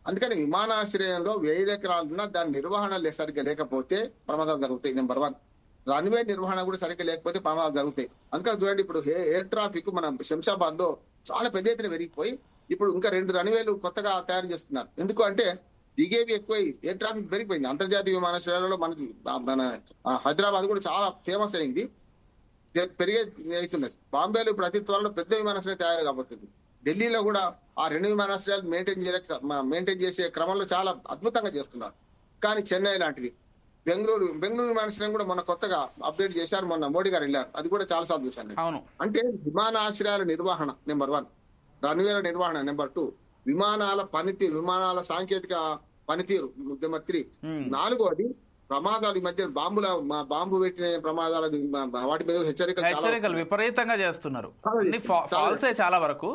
[SPEAKER 2] అందుకని విమానాశ్రయంలో 1000 ఎకరాలున్నా దాని నిర్వహణ సరిగ్గా లేకపోతే ప్రమాదాలు జరుగుతాయి. నెంబర్ 1 రన్వే నిర్వహణ కూడా సరిగ్గా లేకపోతే ప్రమాదాలు జరుగుతాయి. అందుకని చూడండి ఇప్పుడు ఎయిర్ ట్రాఫిక్ మన శంషాబాద్ లో చాలా పెద్ద ఎత్తున పెరిగిపోయి ఇప్పుడు ఇంకా 2 రన్వేలు కొత్తగా తయారు చేస్తున్నారు. ఎందుకు అంటే దిగేవి ఎక్కువై ఎయిర్ ట్రాఫిక్ పెరిగిపోయింది. అంతర్జాతీయ విమానాశ్రయాలలో మన హైదరాబాద్ కూడా చాలా ఫేమస్ అయింది, పెరిగే అవుతున్నది. బాంబేలో ఇప్పుడు అతి త్వరలో పెద్ద విమానాశ్రయం తయారు కాబోతుంది. ఢిల్లీలో కూడా ఆ 2 విమానాశ్రయాలు మెయింటైన్ చేసే క్రమంలో చాలా అద్భుతంగా చేస్తున్నారు. కానీ చెన్నై లాంటిది, బెంగళూరు విమానాశ్రయం కూడా మొన్న కొత్తగా అప్డేట్ చేశారు, మొన్న మోడీ గారు వెళ్ళారు, అది కూడా చాలా సార్లు చూశాను. అంటే విమానాశ్రయాల నిర్వహణ నెంబర్ 1, రన్వేల నిర్వహణ నెంబర్ 2, విమానాల పనితీరు, విమానాల సాంకేతిక పనితీరు నెంబర్ 3, 4వది ప్రమాదాలు. ఈ మధ్య బాంబు పెట్టిన ప్రమాదాల వాటి మీద హెచ్చరికలు
[SPEAKER 1] విపరీతంగా చేస్తున్నారు చాలా వరకు.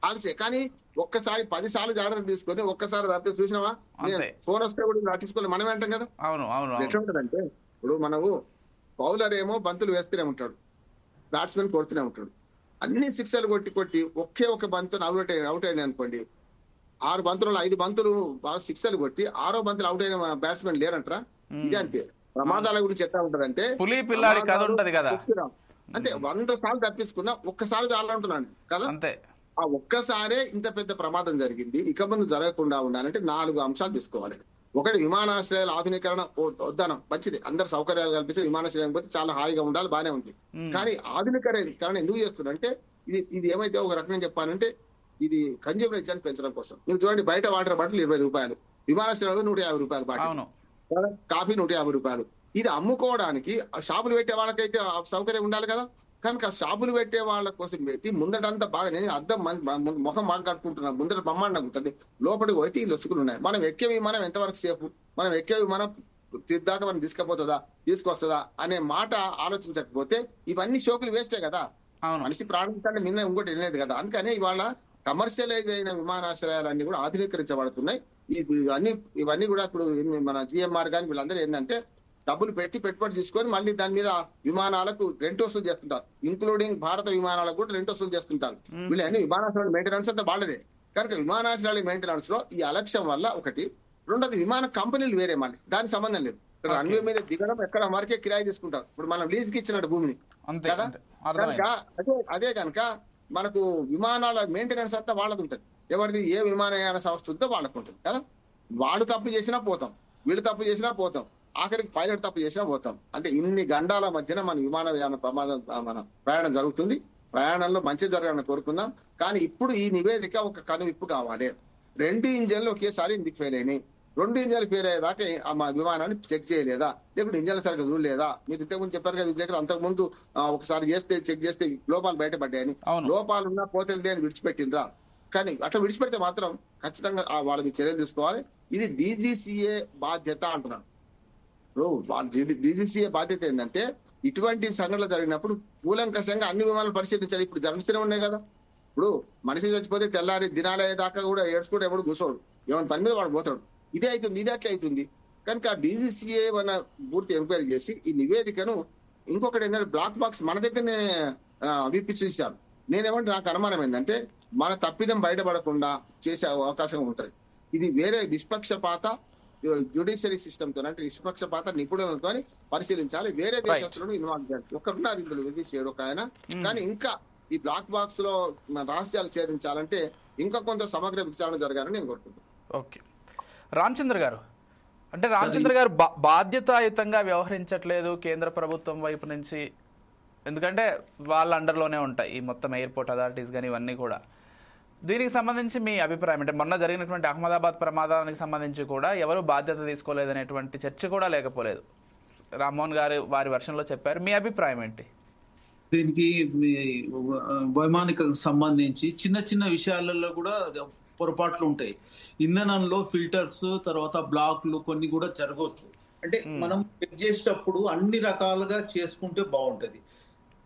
[SPEAKER 2] ఆల్సే కానీ ఒక్కసారి 10 సార్లు జాగ్రత్త తీసుకొని ఒక్కసారి తప్పి చూసినావా, ఫోన్ వస్తే కూడా రాటించుకోవాలి మనం అంటాం కదా. ఎట్లా ఉంటదంటే ఇప్పుడు మనము బౌలర్ ఏమో బంతులు వేస్తూనే ఉంటాడు, బ్యాట్స్మెన్ కొడుతూనే ఉంటాడు. అన్ని సిక్సర్లు కొట్టి ఒకే ఒక బంతు అవుట్ అయినాయి అనుకోండి, 6 బంతులలో 5 బంతులు బాగా సిక్సర్లు కొట్టి 6వ బంతులు అవుట్ అయిన బ్యాట్స్మెన్ లేరంటారా? ఇదే అంతే. ప్రమాదాల గురించి ఎట్లా ఉంటదంటే
[SPEAKER 1] పులి పిల్లాడి కథ ఉంటది కదా,
[SPEAKER 2] అంటే 100 సార్లు తప్పించుకున్నా ఒక్కసారి చాలా అంటున్నాను కదా. అంతే, ఆ ఒక్కసారే ఇంత పెద్ద ప్రమాదం జరిగింది, ఇక ముందు జరగకుండా ఉండాలంటే 4 అంశాలు తీసుకోవాలి. ఒకటి, విమానాశ్రయాల ఆధునీకరణ వద్దనం, మంచిది, అందరు సౌకర్యాలు కల్పిస్తే విమానాశ్రయం పోతే చాలా హాయిగా ఉండాలి, బానే ఉంది. కానీ ఆధునీకరణ ఎందుకు చేస్తున్నారంటే ఇది ఏమైతే ఒక రకంగా చెప్పాలంటే ఇది కన్జ్యూమర్ పెంచడం కోసం. మీరు చూడండి, బయట వాటర్ బాటిల్ 20 రూపాయలు, విమానాశ్రయంలో 150 రూపాయలు బాటిల్, కాఫీ 150 రూపాయలు. ఇది అమ్ముకోవడానికి షాపులు పెట్టే వాళ్ళకైతే సౌకర్యం ఉండాలి కదా. కనుక షాపులు పెట్టే వాళ్ళ కోసం పెట్టి ముందటంతా బాగా, నేను అద్దం ముఖం బాగా కట్టుకుంటున్నాను, ముందట బ్రహ్మాండంగా ఉంటుంది, లోపలికి పోతే ఈ లొసుకులు ఉన్నాయి. మనం ఎక్కే విమానం ఎంతవరకు సేఫ్, మనం ఎక్కే విమానం తిద్దాక మనం తీసుకొస్తుందా అనే మాట ఆలోచించకపోతే ఇవన్నీ షోకులు వేస్టే కదా. మనిషి ప్రాణం నిన్న ఇంకోటి వెళ్ళలేదు కదా. అందుకనే ఇవాళ కమర్షియలైజ్ అయిన విమానాశ్రయాలన్నీ కూడా ఆధునీకరించబడుతున్నాయి. ఇవన్నీ కూడా ఇప్పుడు మన జిఎంఆర్ కానీ వీళ్ళందరూ ఏంటంటే డబ్బులు పెట్టుబడి తీసుకొని మళ్ళీ దాని మీద విమానాలకు రెంట్ వసూలు చేస్తుంటారు, ఇంక్లూడింగ్ భారత విమానాలకు కూడా రెంట్ వసూలు చేస్తుంటారు. వీళ్ళు అన్ని విమానాశ్రయాల మెయింటెనెన్స్ అంతా వాళ్ళదే. కనుక విమానాశ్రయాల మెయింటెనెన్స్ లో ఈ అలక్ష్యం వల్ల ఒకటి. రెండోది, విమాన కంపెనీలు వేరే, మళ్ళీ దానికి సంబంధం లేదు. రన్వే మీద దిగడం ఎక్కడ వరకే కిరాయి తీసుకుంటారు. ఇప్పుడు మనం లీజ్ కి ఇచ్చినట్టు భూమిని కదా. కనుక అదే కనుక మనకు విమానాల మెయింటెనెన్స్ అంతా వాళ్ళది ఉంటుంది. ఎవరిది, ఏ విమానయాన సంస్థ ఉందో వాళ్ళకు ఉంటుంది కదా. వాడు తప్పు చేసినా పోతాం, వీళ్ళు తప్పు చేసినా పోతాం, ఆఖరికి పైలట్ తప్పు చేసినా పోతాం. అంటే ఇన్ని గండాల మధ్యన మన విమానయాన మన ప్రయాణం జరుగుతుంది. ప్రయాణంలో మంచి జరగాలని కోరుకుందాం. కానీ ఇప్పుడు ఈ నివేదిక ఒక కనువిప్పు కావాలి. 2 ఇంజన్లు ఒకేసారి ఎందుకు ఫెయిల్ అయినాయి, 2 ఇంజన్లు ఫెయిల్ అయ్యేదాకా మా విమానాన్ని చెక్ చేయలేదా, లేకుంటే ఇంజన్ల సరిగ్గా చూడలేదా? మీరు ఇంతకుముందు చెప్పారు కదా, దగ్గర అంతకుముందు ఒకసారి చెక్ చేస్తే లోపాలు బయటపడ్డాయని. లోపాలు ఉన్నా పోతే అని విడిచిపెట్టిండ్రా? కానీ అట్లా విడిచిపెడితే మాత్రం ఖచ్చితంగా వాళ్ళకి చర్యలు తీసుకోవాలి. ఇది డీజీసీఏ బాధ్యత అంటున్నాను. డీజీసీఏ బాధ్యత ఏంటంటే ఇటువంటి సంఘటనలు జరిగినప్పుడు కూలంకషంగా అన్ని విమానాలు పరిశీలించాలి. ఇప్పుడు జరుగుతూనే ఉన్నాయి కదా. ఇప్పుడు మనిషి చచ్చిపోతే తెల్లారి దినాలయ్యేదాకా కూడా ఏడ్చుకుంటే ఎవడు కూర్చోడు, ఏమైనా పని మీద వాడు పోతాడు. ఇదే అవుతుంది, ఇదే అట్లా అవుతుంది. కనుక డీజీసీఏ మన పూర్తి ఎంక్వైరీ చేసి ఈ నివేదికను ఇంకొకటి ఏంటంటే బ్లాక్ బాక్స్ మన దగ్గరనే విప్పి చూశారు. నేనేమంటే నాకు అనుమానం ఏంటంటే మన తప్పిదం బయటపడకుండా చేసే అవకాశం ఉంటుంది. ఇది వేరే నిష్పక్షపాత జ్యుడిషియరీ సిస్టమ్ తో, అంటే నిష్పక్షపాత నిపుణులతో పరిశీలించాలి. వేరే దేశస్తులను ఇన్వాల్వ్ చేయాలి. ఒకరున్నారు ఇందులో విధించాడు ఒక ఆయన. కానీ ఇంకా ఈ బ్లాక్ బాక్స్ లో రహస్యాలు ఛేదించాలంటే ఇంకా కొంత సమగ్ర విచారణ జరగాలని నేను కోరుకుంటున్నాను.
[SPEAKER 1] ఓకే, రామచంద్ర గారు, అంటే రామచంద్ర గారు బాధ్యతాయుతంగా వ్యవహరించట్లేదు కేంద్ర ప్రభుత్వం వైపు నుంచి. ఎందుకంటే వాళ్ళ అండర్లోనే ఉంటాయి ఈ మొత్తం ఎయిర్పోర్ట్ అథారిటీస్ కానీ ఇవన్నీ కూడా. దీనికి సంబంధించి మీ అభిప్రాయం అంటే, మొన్న జరిగినటువంటి అహ్మదాబాద్ ప్రమాదానికి సంబంధించి కూడా ఎవరు బాధ్యత తీసుకోలేదనేటువంటి చర్చ కూడా లేకపోలేదు. రామ్మోహన్ గారు వారి వర్షన్లో చెప్పారు. మీ అభిప్రాయం ఏంటి?
[SPEAKER 3] దీనికి వైమానిక సంబంధించి చిన్న చిన్న విషయాలలో కూడా పొరపాట్లు ఉంటాయి. ఇంధనంలో ఫిల్టర్స్, తర్వాత బ్లాక్లు కొన్ని కూడా జరగవచ్చు. అంటే మనం చెక్ చేసేటప్పుడు అన్ని రకాలుగా చేసుకుంటే బాగుంటది.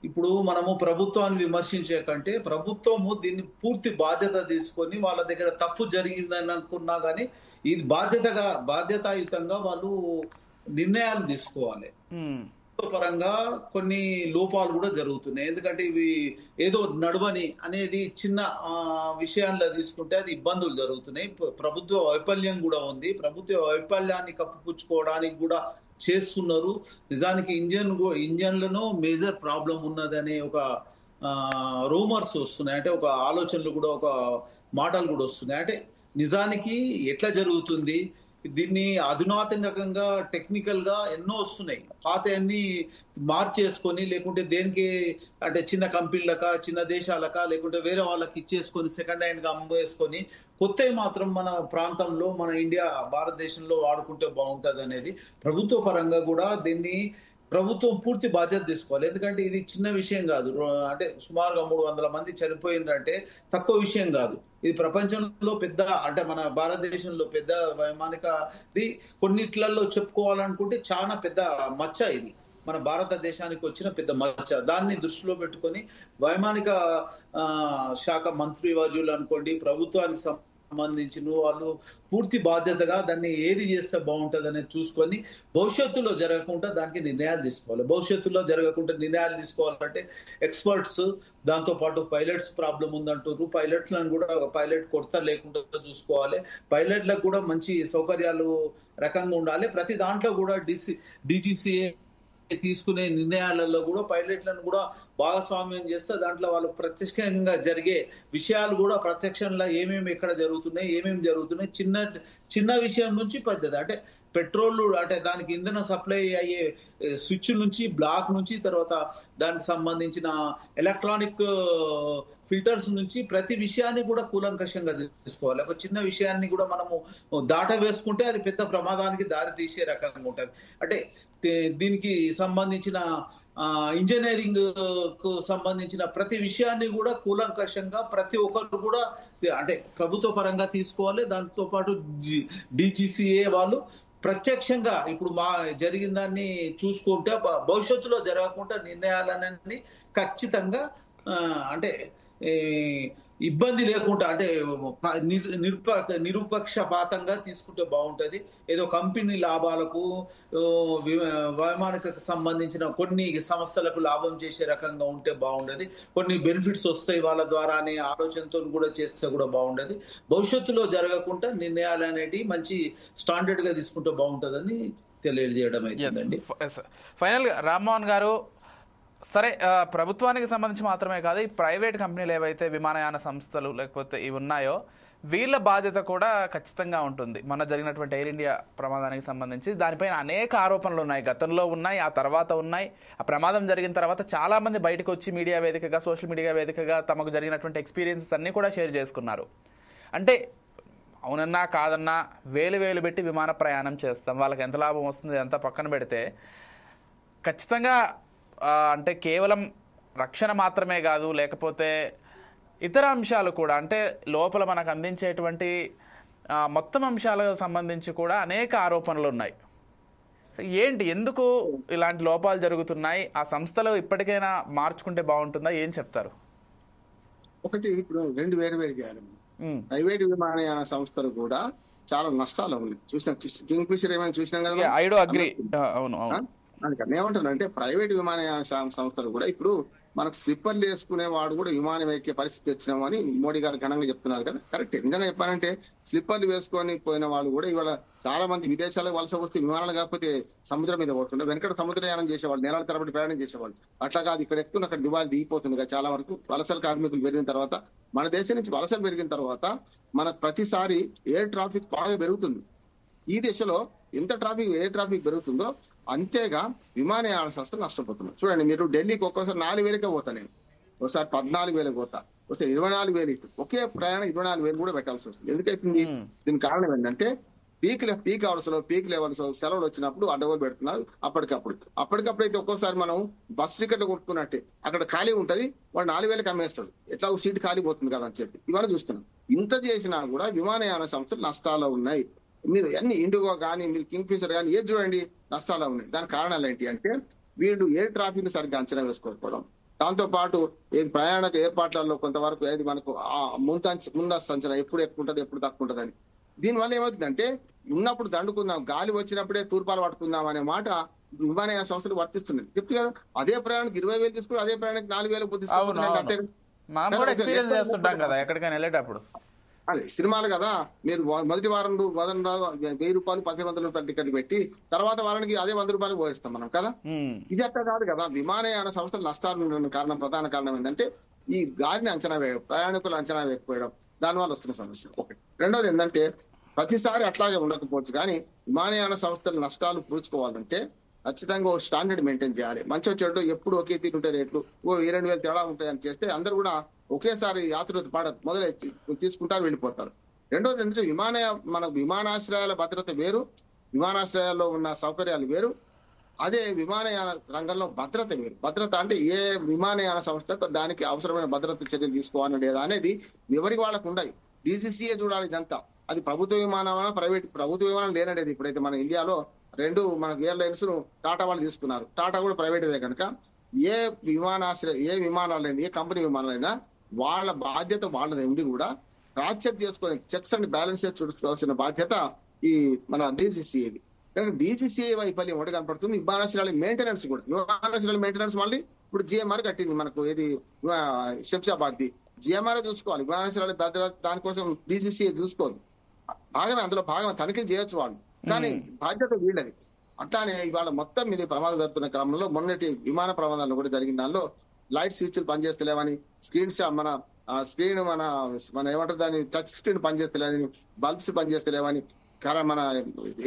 [SPEAKER 3] ఇప్పుడు మనము ప్రభుత్వాన్ని విమర్శించే కంటే ప్రభుత్వము దీన్ని పూర్తి బాధ్యత తీసుకొని వాళ్ళ దగ్గర తప్పు జరిగిందని అనుకున్నా కానీ ఇది బాధ్యతాయుతంగా వాళ్ళు నిర్ణయాలు తీసుకోవాలి. పరంగా కొన్ని లోపాలు కూడా జరుగుతున్నాయి. ఎందుకంటే ఇవి ఏదో నడవని అనేది చిన్న విషయాల్లో తీసుకుంటే అది ఇబ్బందులు జరుగుతున్నాయి. ప్రభుత్వ వైఫల్యం కూడా ఉంది. ప్రభుత్వ వైఫల్యాన్ని కప్పిపుచ్చుకోవడానికి కూడా చేస్తున్నారు. నిజానికి ఇంజన్లను మేజర్ ప్రాబ్లం ఉన్నదనే ఒక రూమర్స్ వస్తున్నాయి, అంటే ఒక ఆలోచనలు కూడా, ఒక మాటలు కూడా వస్తున్నాయి. అంటే నిజానికి ఎట్లా జరుగుతుంది, దీన్ని అధునాతనంగా టెక్నికల్ గా ఎన్నో వస్తున్నాయి. పాత అన్ని మార్చేసుకొని లేకుంటే దేనికి అంటే చిన్న కంపెనీలక చిన్న దేశాలక లేకుంటే వేరే వాళ్ళకి ఇచ్చేసుకొని సెకండ్ హ్యాండ్ గా అమ్మేసుకొని కొత్తవి మాత్రం మన ప్రాంతంలో మన ఇండియా భారతదేశంలో వాడుకుంటే బాగుంటది అనేది ప్రభుత్వ పరంగా కూడా దీన్ని ప్రభుత్వం పూర్తి బాధ్యత తీసుకోవాలి. ఎందుకంటే ఇది చిన్న విషయం కాదు. అంటే సుమారుగా 300 మంది చనిపోయిందంటే తక్కువ విషయం కాదు. ఇది ప్రపంచంలో పెద్ద అంటే మన భారతదేశంలో పెద్ద వైమానికది కొన్నిట్లలో చెప్పుకోవాలనుకుంటే చాలా పెద్ద మచ్చ ఇది. మన భారతదేశానికి వచ్చిన పెద్ద మచ్చ. దాన్ని దృష్టిలో పెట్టుకొని వైమానిక శాఖ మంత్రి వర్యులు అనుకోండి, ప్రభుత్వానికి సంబంధించిన వాళ్ళు పూర్తి బాధ్యతగా దాన్ని ఏది చేస్తే బాగుంటుంది అనేది చూసుకొని భవిష్యత్తులో జరగకుండా దానికి నిర్ణయాలు తీసుకోవాలి. భవిష్యత్తులో జరగకుండా నిర్ణయాలు తీసుకోవాలంటే ఎక్స్పర్ట్స్, దాంతో పాటు పైలట్స్ ప్రాబ్లం ఉందంటారు. పైలట్లను కూడా పైలట్ కొరత లేకుండా చూసుకోవాలి. పైలట్లకు కూడా మంచి సౌకర్యాలు రకంగా ఉండాలి. ప్రతి దాంట్లో కూడా DGCA తీసుకునే నిర్ణయాలలో కూడా పైలట్లను కూడా భాగస్వామ్యం చేస్తే దాంట్లో వాళ్ళు ప్రత్యక్షంగా జరిగే విషయాలు కూడా ప్రత్యక్షంలో ఏమేమి ఎక్కడ జరుగుతున్నాయి, ఏమేమి జరుగుతున్నాయి, చిన్న విషయం నుంచి పెద్దది. అంటే పెట్రోల్ అంటే దానికి ఇంధన సప్లై అయ్యే స్విచ్ నుంచి బ్లాక్ నుంచి తర్వాత దానికి సంబంధించిన ఎలక్ట్రానిక్ ఫిల్టర్స్ నుంచి ప్రతి విషయాన్ని కూడా కూలంకషంగా తీసుకోవాలి. ఒక చిన్న విషయాన్ని కూడా మనము దాట వేసుకుంటే అది పెద్ద ప్రమాదానికి దారి తీసే రకంగా ఉంటుంది. అంటే దీనికి సంబంధించిన ఇంజనీరింగ్ కు సంబంధించిన ప్రతి విషయాన్ని కూడా కూలంకషంగా ప్రతి ఒక్కరు కూడా అంటే ప్రభుత్వ పరంగా తీసుకోవాలి. దాంతో పాటు DGCA వాళ్ళు ప్రత్యక్షంగా ఇప్పుడు జరిగిన దాన్ని చూసుకుంటే భవిష్యత్తులో జరగకుండా నిర్ణయాలన్నీ ఖచ్చితంగా అంటే ఇబ్బంది లేకుండా అంటే నిరుపక్షపాతంగా తీసుకుంటే బాగుంటది. ఏదో కంపెనీ లాభాలకు వైమానికకు సంబంధించిన కొన్ని సంస్థలకు లాభం చేసే రకంగా ఉంటే బాగుండదు. కొన్ని బెనిఫిట్స్ వస్తాయి వాళ్ళ ద్వారా అనే ఆలోచనతో కూడా చేస్తే కూడా బాగుండదు. భవిష్యత్తులో జరగకుండా నిర్ణయాలు అనేటివి మంచి స్టాండర్డ్ గా తీసుకుంటే బాగుంటుందని తెలియజేయడం అవుతుందండి.
[SPEAKER 1] ఫైనల్ గా రామ్మోహన్ గారు, సరే ప్రభుత్వానికి సంబంధించి మాత్రమే కాదు, ఈ ప్రైవేట్ కంపెనీలు ఏవైతే విమానయాన సంస్థలు లేకపోతే ఇవి ఉన్నాయో వీళ్ళ బాధ్యత కూడా ఖచ్చితంగా ఉంటుంది. మొన్న జరిగినటువంటి ఎయిర్ ఇండియా ప్రమాదానికి సంబంధించి దానిపైన అనేక ఆరోపణలు ఉన్నాయి, గతంలో ఉన్నాయి, ఆ తర్వాత ఉన్నాయి. ఆ ప్రమాదం జరిగిన తర్వాత చాలామంది బయటకు వచ్చి మీడియా వేదికగా సోషల్ మీడియా వేదికగా తమకు జరిగినటువంటి ఎక్స్పీరియన్సెస్ అన్నీ కూడా షేర్ చేసుకున్నారు. అంటే అవునన్నా కాదన్నా వేలు పెట్టి విమాన ప్రయాణం చేస్తాం, వాళ్ళకి ఎంత లాభం వస్తుంది ఎంత పక్కన పెడితే ఖచ్చితంగా అంటే కేవలం రక్షణ మాత్రమే కాదు, లేకపోతే ఇతర అంశాలు కూడా అంటే లోపల మనకు అందించేటువంటి మొత్తం అంశాలకు సంబంధించి కూడా అనేక ఆరోపణలు ఉన్నాయి. ఏంటి, ఎందుకు ఇలాంటి లోపాలు జరుగుతున్నాయి? ఆ సంస్థలు ఇప్పటికైనా మార్చుకుంటే బాగుంటుందా? ఏం చెప్తారు?
[SPEAKER 2] ఒకటి, ఇప్పుడు రెండు వేరు చేయాలి. ప్రైవేట్ విమానయాన సంస్థలు కూడా చాలా నష్టాలు ఉన్నాయి. చూసిన కింగ్ ఫిషర్ ఏమైనా చూసినాం కదా.
[SPEAKER 1] I do agree. అవును.
[SPEAKER 2] ఏమంటానంటే ప్రైవేట్ విమానయాన సంస్థలు కూడా ఇప్పుడు మనకు స్లిప్పర్లు వేసుకునే వాడు కూడా విమానం ఎక్కే పరిస్థితి వచ్చినామని మోడీ గారు ఘనంగా చెప్తున్నారు కదా. కరెక్ట్. నిజంగా చెప్పాలంటే స్లిప్పర్లు వేసుకొని పోయిన వాళ్ళు కూడా ఇవాళ చాలా మంది విదేశాలకు వలస వస్తే విమానాలు కాకపోతే సముద్రం మీద పోతుండే. వెనకట సముద్రయానం చేసేవాళ్ళు, నెలల తరబడి ప్రయాణం చేసేవాళ్ళు. అట్లా కాదు, ఇక్కడ ఎక్కువ అక్కడ దుబాయ్ దిగిపోతుంది చాలా వరకు. వలసల కార్మికులు పెరిగిన తర్వాత, మన దేశం నుంచి వలసలు పెరిగిన తర్వాత మనకు ప్రతిసారి ఎయిర్ ట్రాఫిక్ బాగా పెరుగుతుంది. ఈ దశలో ఎంత ఎయిర్ ట్రాఫిక్ పెరుగుతుందో అంతేగా విమానయాన సంస్థలు నష్టపోతున్నాయి. చూడండి, మీరు ఢిల్లీకి ఒక్కోసారి 4,000కే పోతా, నేను ఒకసారి 14,000 పోతా, ఒకసారి 24,000. ఒకే ప్రయాణం 24,000 కూడా పెట్టాల్సి వస్తుంది. ఎందుకైతుంది? దీనికి కారణం ఏంటంటే పీక్ అవర్స్ లో, పీక్ లెవెల్స్ సెలవులు వచ్చినప్పుడు అడ్డగోలు పెడుతున్నారు. అప్పటికప్పుడు అయితే ఒక్కోసారి మనం బస్ టికెట్లు కొట్టుకున్నట్టే అక్కడ ఖాళీ ఉంటది, వాడు 4,000కి అమ్మేస్తాడు. ఎట్లా సీట్ ఖాళీ పోతుంది కదా అని చెప్పి ఇవాళ చూస్తున్నాం. ఇంత చేసినా కూడా విమానయాన సంస్థలు నష్టాలు ఉన్నాయి. మీరు అన్ని ఇండిగో కానీ, మీరు కింగ్ ఫిషర్ కానీ ఏది చూడండి నష్టాలు ఉన్నాయి. దానికి కారణాలు ఏంటి అంటే వీళ్ళు ఎయిర్ ట్రాఫిక్ ని సరిగ్గా అంచనా వేసుకోకపోవడం, దాంతో పాటు ప్రయాణ ఏర్పాట్లలో కొంతవరకు ఏది మనకు ముందస్తు అంచనా ఎప్పుడు ఎక్కువ ఉంటుంది ఎప్పుడు తక్కువ ఉంటుంది అని. దీనివల్ల ఏమవుతుందంటే ఉన్నప్పుడు దండుకుందాం, గాలి వచ్చినప్పుడే తూర్పాలు పట్టుకుందాం అనే మాట విమానయాన సంస్థలు వర్తిస్తున్నాయి. చెప్తే కదా, అదే ప్రయాణానికి 20,000 తీసుకుని అదే ప్రయాణానికి 4,000 తీసుకుంటున్నాం. అదే సినిమాలు కదా, మీరు మొదటి వారం 1,000 రూపాయలు 1,500 రూపాయలు టికెట్ పెట్టి తర్వాత వారానికి అదే 100 రూపాయలు పోయిస్తాం మనం కదా. ఇది అట్లా కాదు కదా. విమానయాన సంస్థలు నష్టాలు ప్రధాన కారణం ఏంటంటే ఈ గాలిని అంచనా వేయడం, ప్రయాణికులు అంచనా వేయకపోవడం, దానివల్ల వస్తున్న సమస్య ఒకటి. రెండోది ఏంటంటే ప్రతిసారి అట్లాగే ఉండకపోవచ్చు, కానీ విమానయాన సంస్థలు నష్టాలు పూడ్చుకోవాలంటే ఖచ్చితంగా ఓ స్టాండర్డ్ మెయింటైన్ చేయాలి. మంచి చెడు ఎప్పుడు ఒకే తీరు ఉంటాయి, రేట్లు 2,000 తేడా ఉంటాయి అని చేస్తే అందరూ కూడా ఒకేసారి యాత్రిత పాడ మొదలై తీసుకుంటారు, వెళ్ళిపోతారు. రెండోది ఏంటంటే మన విమానాశ్రయాల భద్రత వేరు, విమానాశ్రయాల్లో ఉన్న సౌకర్యాలు వేరు, అదే విమానయాన రంగంలో భద్రత వేరు. భద్రత అంటే ఏ విమానయాన సంస్థ దానికి అవసరమైన భద్రత చర్యలు తీసుకోవాలని లేదా అనేది ఎవరికి వాళ్ళకు ఉండదు. DGCA చూడాలి ఇదంతా. అది ప్రభుత్వ విమానమా ప్రైవేట్, ప్రభుత్వ విమానం లేననేది. ఇప్పుడైతే మన ఇండియాలో 2 మనకు ఎయిర్లైన్స్ టాటా వాళ్ళు తీసుకున్నారు. టాటా కూడా ప్రైవేట్దే కనుక ఏ విమానాలైనా, ఏ కంపెనీ విమానాలైనా వాళ్ళ బాధ్యత వాళ్ళది ఉండి కూడా క్రాస్ చెక్ చేసుకొని చెక్స్ అండ్ బ్యాలెన్సెస్ చూసుకోవాల్సిన బాధ్యత ఈ మన DGCAది. కానీ DGCA వైఫల్యం ఒకటి కనపడుతుంది. విమానాశ్రయాల మెయింటెనెన్స్ కూడా, విమానాశ్రయాల మెయింటెనెన్స్ మళ్ళీ ఇప్పుడు GMR కట్టింది మనకు, ఏది శంషాబాద్ది. GMR చూసుకోవాలి విమానాశ్రయాల భద్రత, దానికోసం DGCA చూసుకోవాలి. అందులో భాగమే తనిఖీ చేయొచ్చు వాళ్ళు, కానీ బాధ్యత వీళ్ళది. అట్లానే ఇవాళ మొత్తం మీద ప్రమాదం జరుగుతున్న క్రమంలో మొన్నటి విమాన ప్రమాదాలు కూడా జరిగిన దానిలో లైట్ స్విచ్లు పనిచేస్తలేవని, స్క్రీన్ మన ఏమంటారు దాన్ని, టచ్ స్క్రీన్ పనిచేస్తలేదని, బల్బ్స్ పనిచేస్తలేవని, మన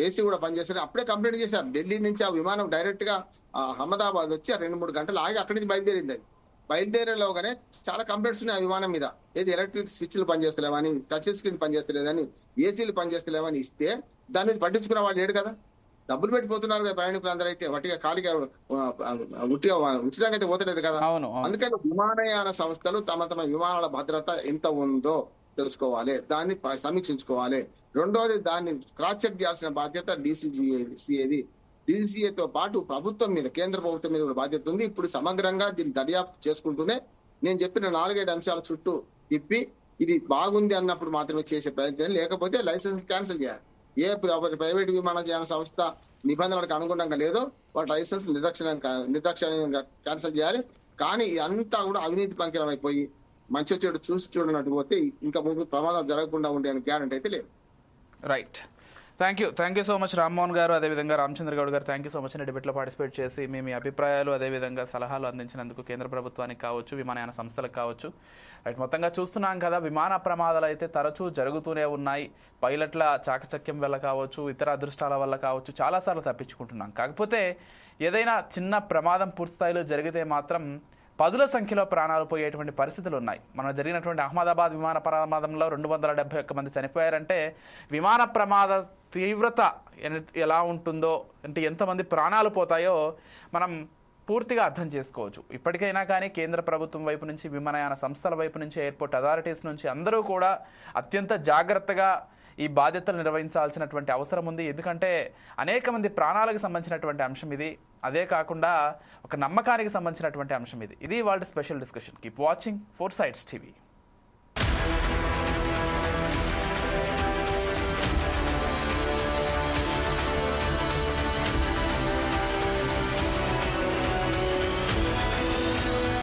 [SPEAKER 2] AC కూడా పనిచేస్తే అప్పుడే కంప్లైంట్ చేశారు. ఢిల్లీ నుంచి ఆ విమానం డైరెక్ట్ గా అహ్మదాబాద్ వచ్చి 2-3 గంటలు ఆగి అక్కడి నుంచి బయలుదేరింది. అది బయలుదేరేలోగానే చాలా కంప్లైంట్స్ ఉన్నాయి ఆ విమానం మీద. ఏది ఎలక్ట్రిక్ స్విచ్లు పనిచేస్తలేవని, టచ్ స్క్రీన్ పనిచేస్తలేదని, ACలు పనిచేస్తలేవని ఇస్తే దాని మీద పట్టించుకున్న వాళ్ళు లేడు కదా. డబ్బులు పెట్టిపోతున్నారు కదా ప్రయాణికులు అందరూ, అయితే వాటిగా ఖాళీగా ఉచితంగా అయితే పోతలేదు కదా. అందుకని విమానయాన సంస్థలు తమ విమానాల భద్రత ఎంత ఉందో తెలుసుకోవాలి, దాన్ని సమీక్షించుకోవాలి. రెండోది దాన్ని క్రాస్ చెక్ చేయాల్సిన బాధ్యత DGCAది. DGCAతో పాటు ప్రభుత్వం మీద, కేంద్ర ప్రభుత్వం మీద కూడా బాధ్యత ఉంది. ఇప్పుడు సమగ్రంగా దీన్ని దర్యాప్తు చేసుకుంటూనే నేను చెప్పిన 4-5 అంశాల చుట్టూ తిప్పి ఇది బాగుంది అన్నప్పుడు మాత్రమే చేసే ప్రయత్నం, లేకపోతే లైసెన్స్ క్యాన్సిల్ చేయాలి. ఏ ప్రైవేట్ విమానయాన సంస్థ నిబంధనలకు అనుగుణంగా లేదో వాటి లైసెన్స్ నిర్దాక్షిణ్యంగా క్యాన్సిల్ చేయాలి. కానీ అంతా కూడా అవినీతి పంకిలం అయిపోయి మంచి చెడు చూసి చూడనట్టు పోతే ఇంకా ముందు ప్రమాదం జరగకుండా ఉండే గ్యారంటీ అయితే లేదు.
[SPEAKER 1] Right, thank you so much Rammohan గారు, అదేవిధంగా రామచంద్ర గౌడ్ గారు. థ్యాంక్ యూ సో మచ్ డిబేట్లో పార్టిసిపేట్ చేసి మీ అభిప్రాయాలు అదేవిధంగా సలహాలు అందించినందుకు కేంద్ర ప్రభుత్వానికి కావచ్చు, విమానయాన సంస్థలకు కావచ్చు. రైట్, మొత్తంగా చూస్తున్నాం కదా, విమాన ప్రమాదాలు అయితే తరచూ జరుగుతూనే ఉన్నాయి. పైలట్ల చాకచక్యం వల్ల కావచ్చు, ఇతర అదృష్టాల వల్ల కావచ్చు, చాలాసార్లు తప్పించుకుంటున్నాం. కాకపోతే ఏదైనా చిన్న ప్రమాదం పూర్తి స్థాయిలో జరిగితే మాత్రం 10ల సంఖ్యలో ప్రాణాలు పోయేటువంటి పరిస్థితులు ఉన్నాయి. మనం జరిగినటువంటి అహ్మదాబాద్ విమాన ప్రమాదంలో 271 మంది చనిపోయారంటే విమాన ప్రమాద తీవ్రత ఎలా ఉంటుందో, అంటే ఎంతమంది ప్రాణాలు పోతాయో మనం పూర్తిగా అర్థం చేసుకోవచ్చు. ఇప్పటికైనా కానీ కేంద్ర ప్రభుత్వం వైపు నుంచి, విమానయాన సంస్థల వైపు నుంచి, ఎయిర్పోర్ట్ అథారిటీస్ నుంచి అందరూ కూడా అత్యంత జాగ్రత్తగా ఈ బాధ్యతలు నిర్వహించాల్సినటువంటి అవసరం ఉంది. ఎందుకంటే అనేక మంది ప్రాణాలకు సంబంధించినటువంటి అంశం ఇది. అదే కాకుండా ఒక నమ్మకానికి సంబంధించినటువంటి అంశం ఇది. ఇది వాళ్ళ special discussion. Keep watching 4 Sides TV.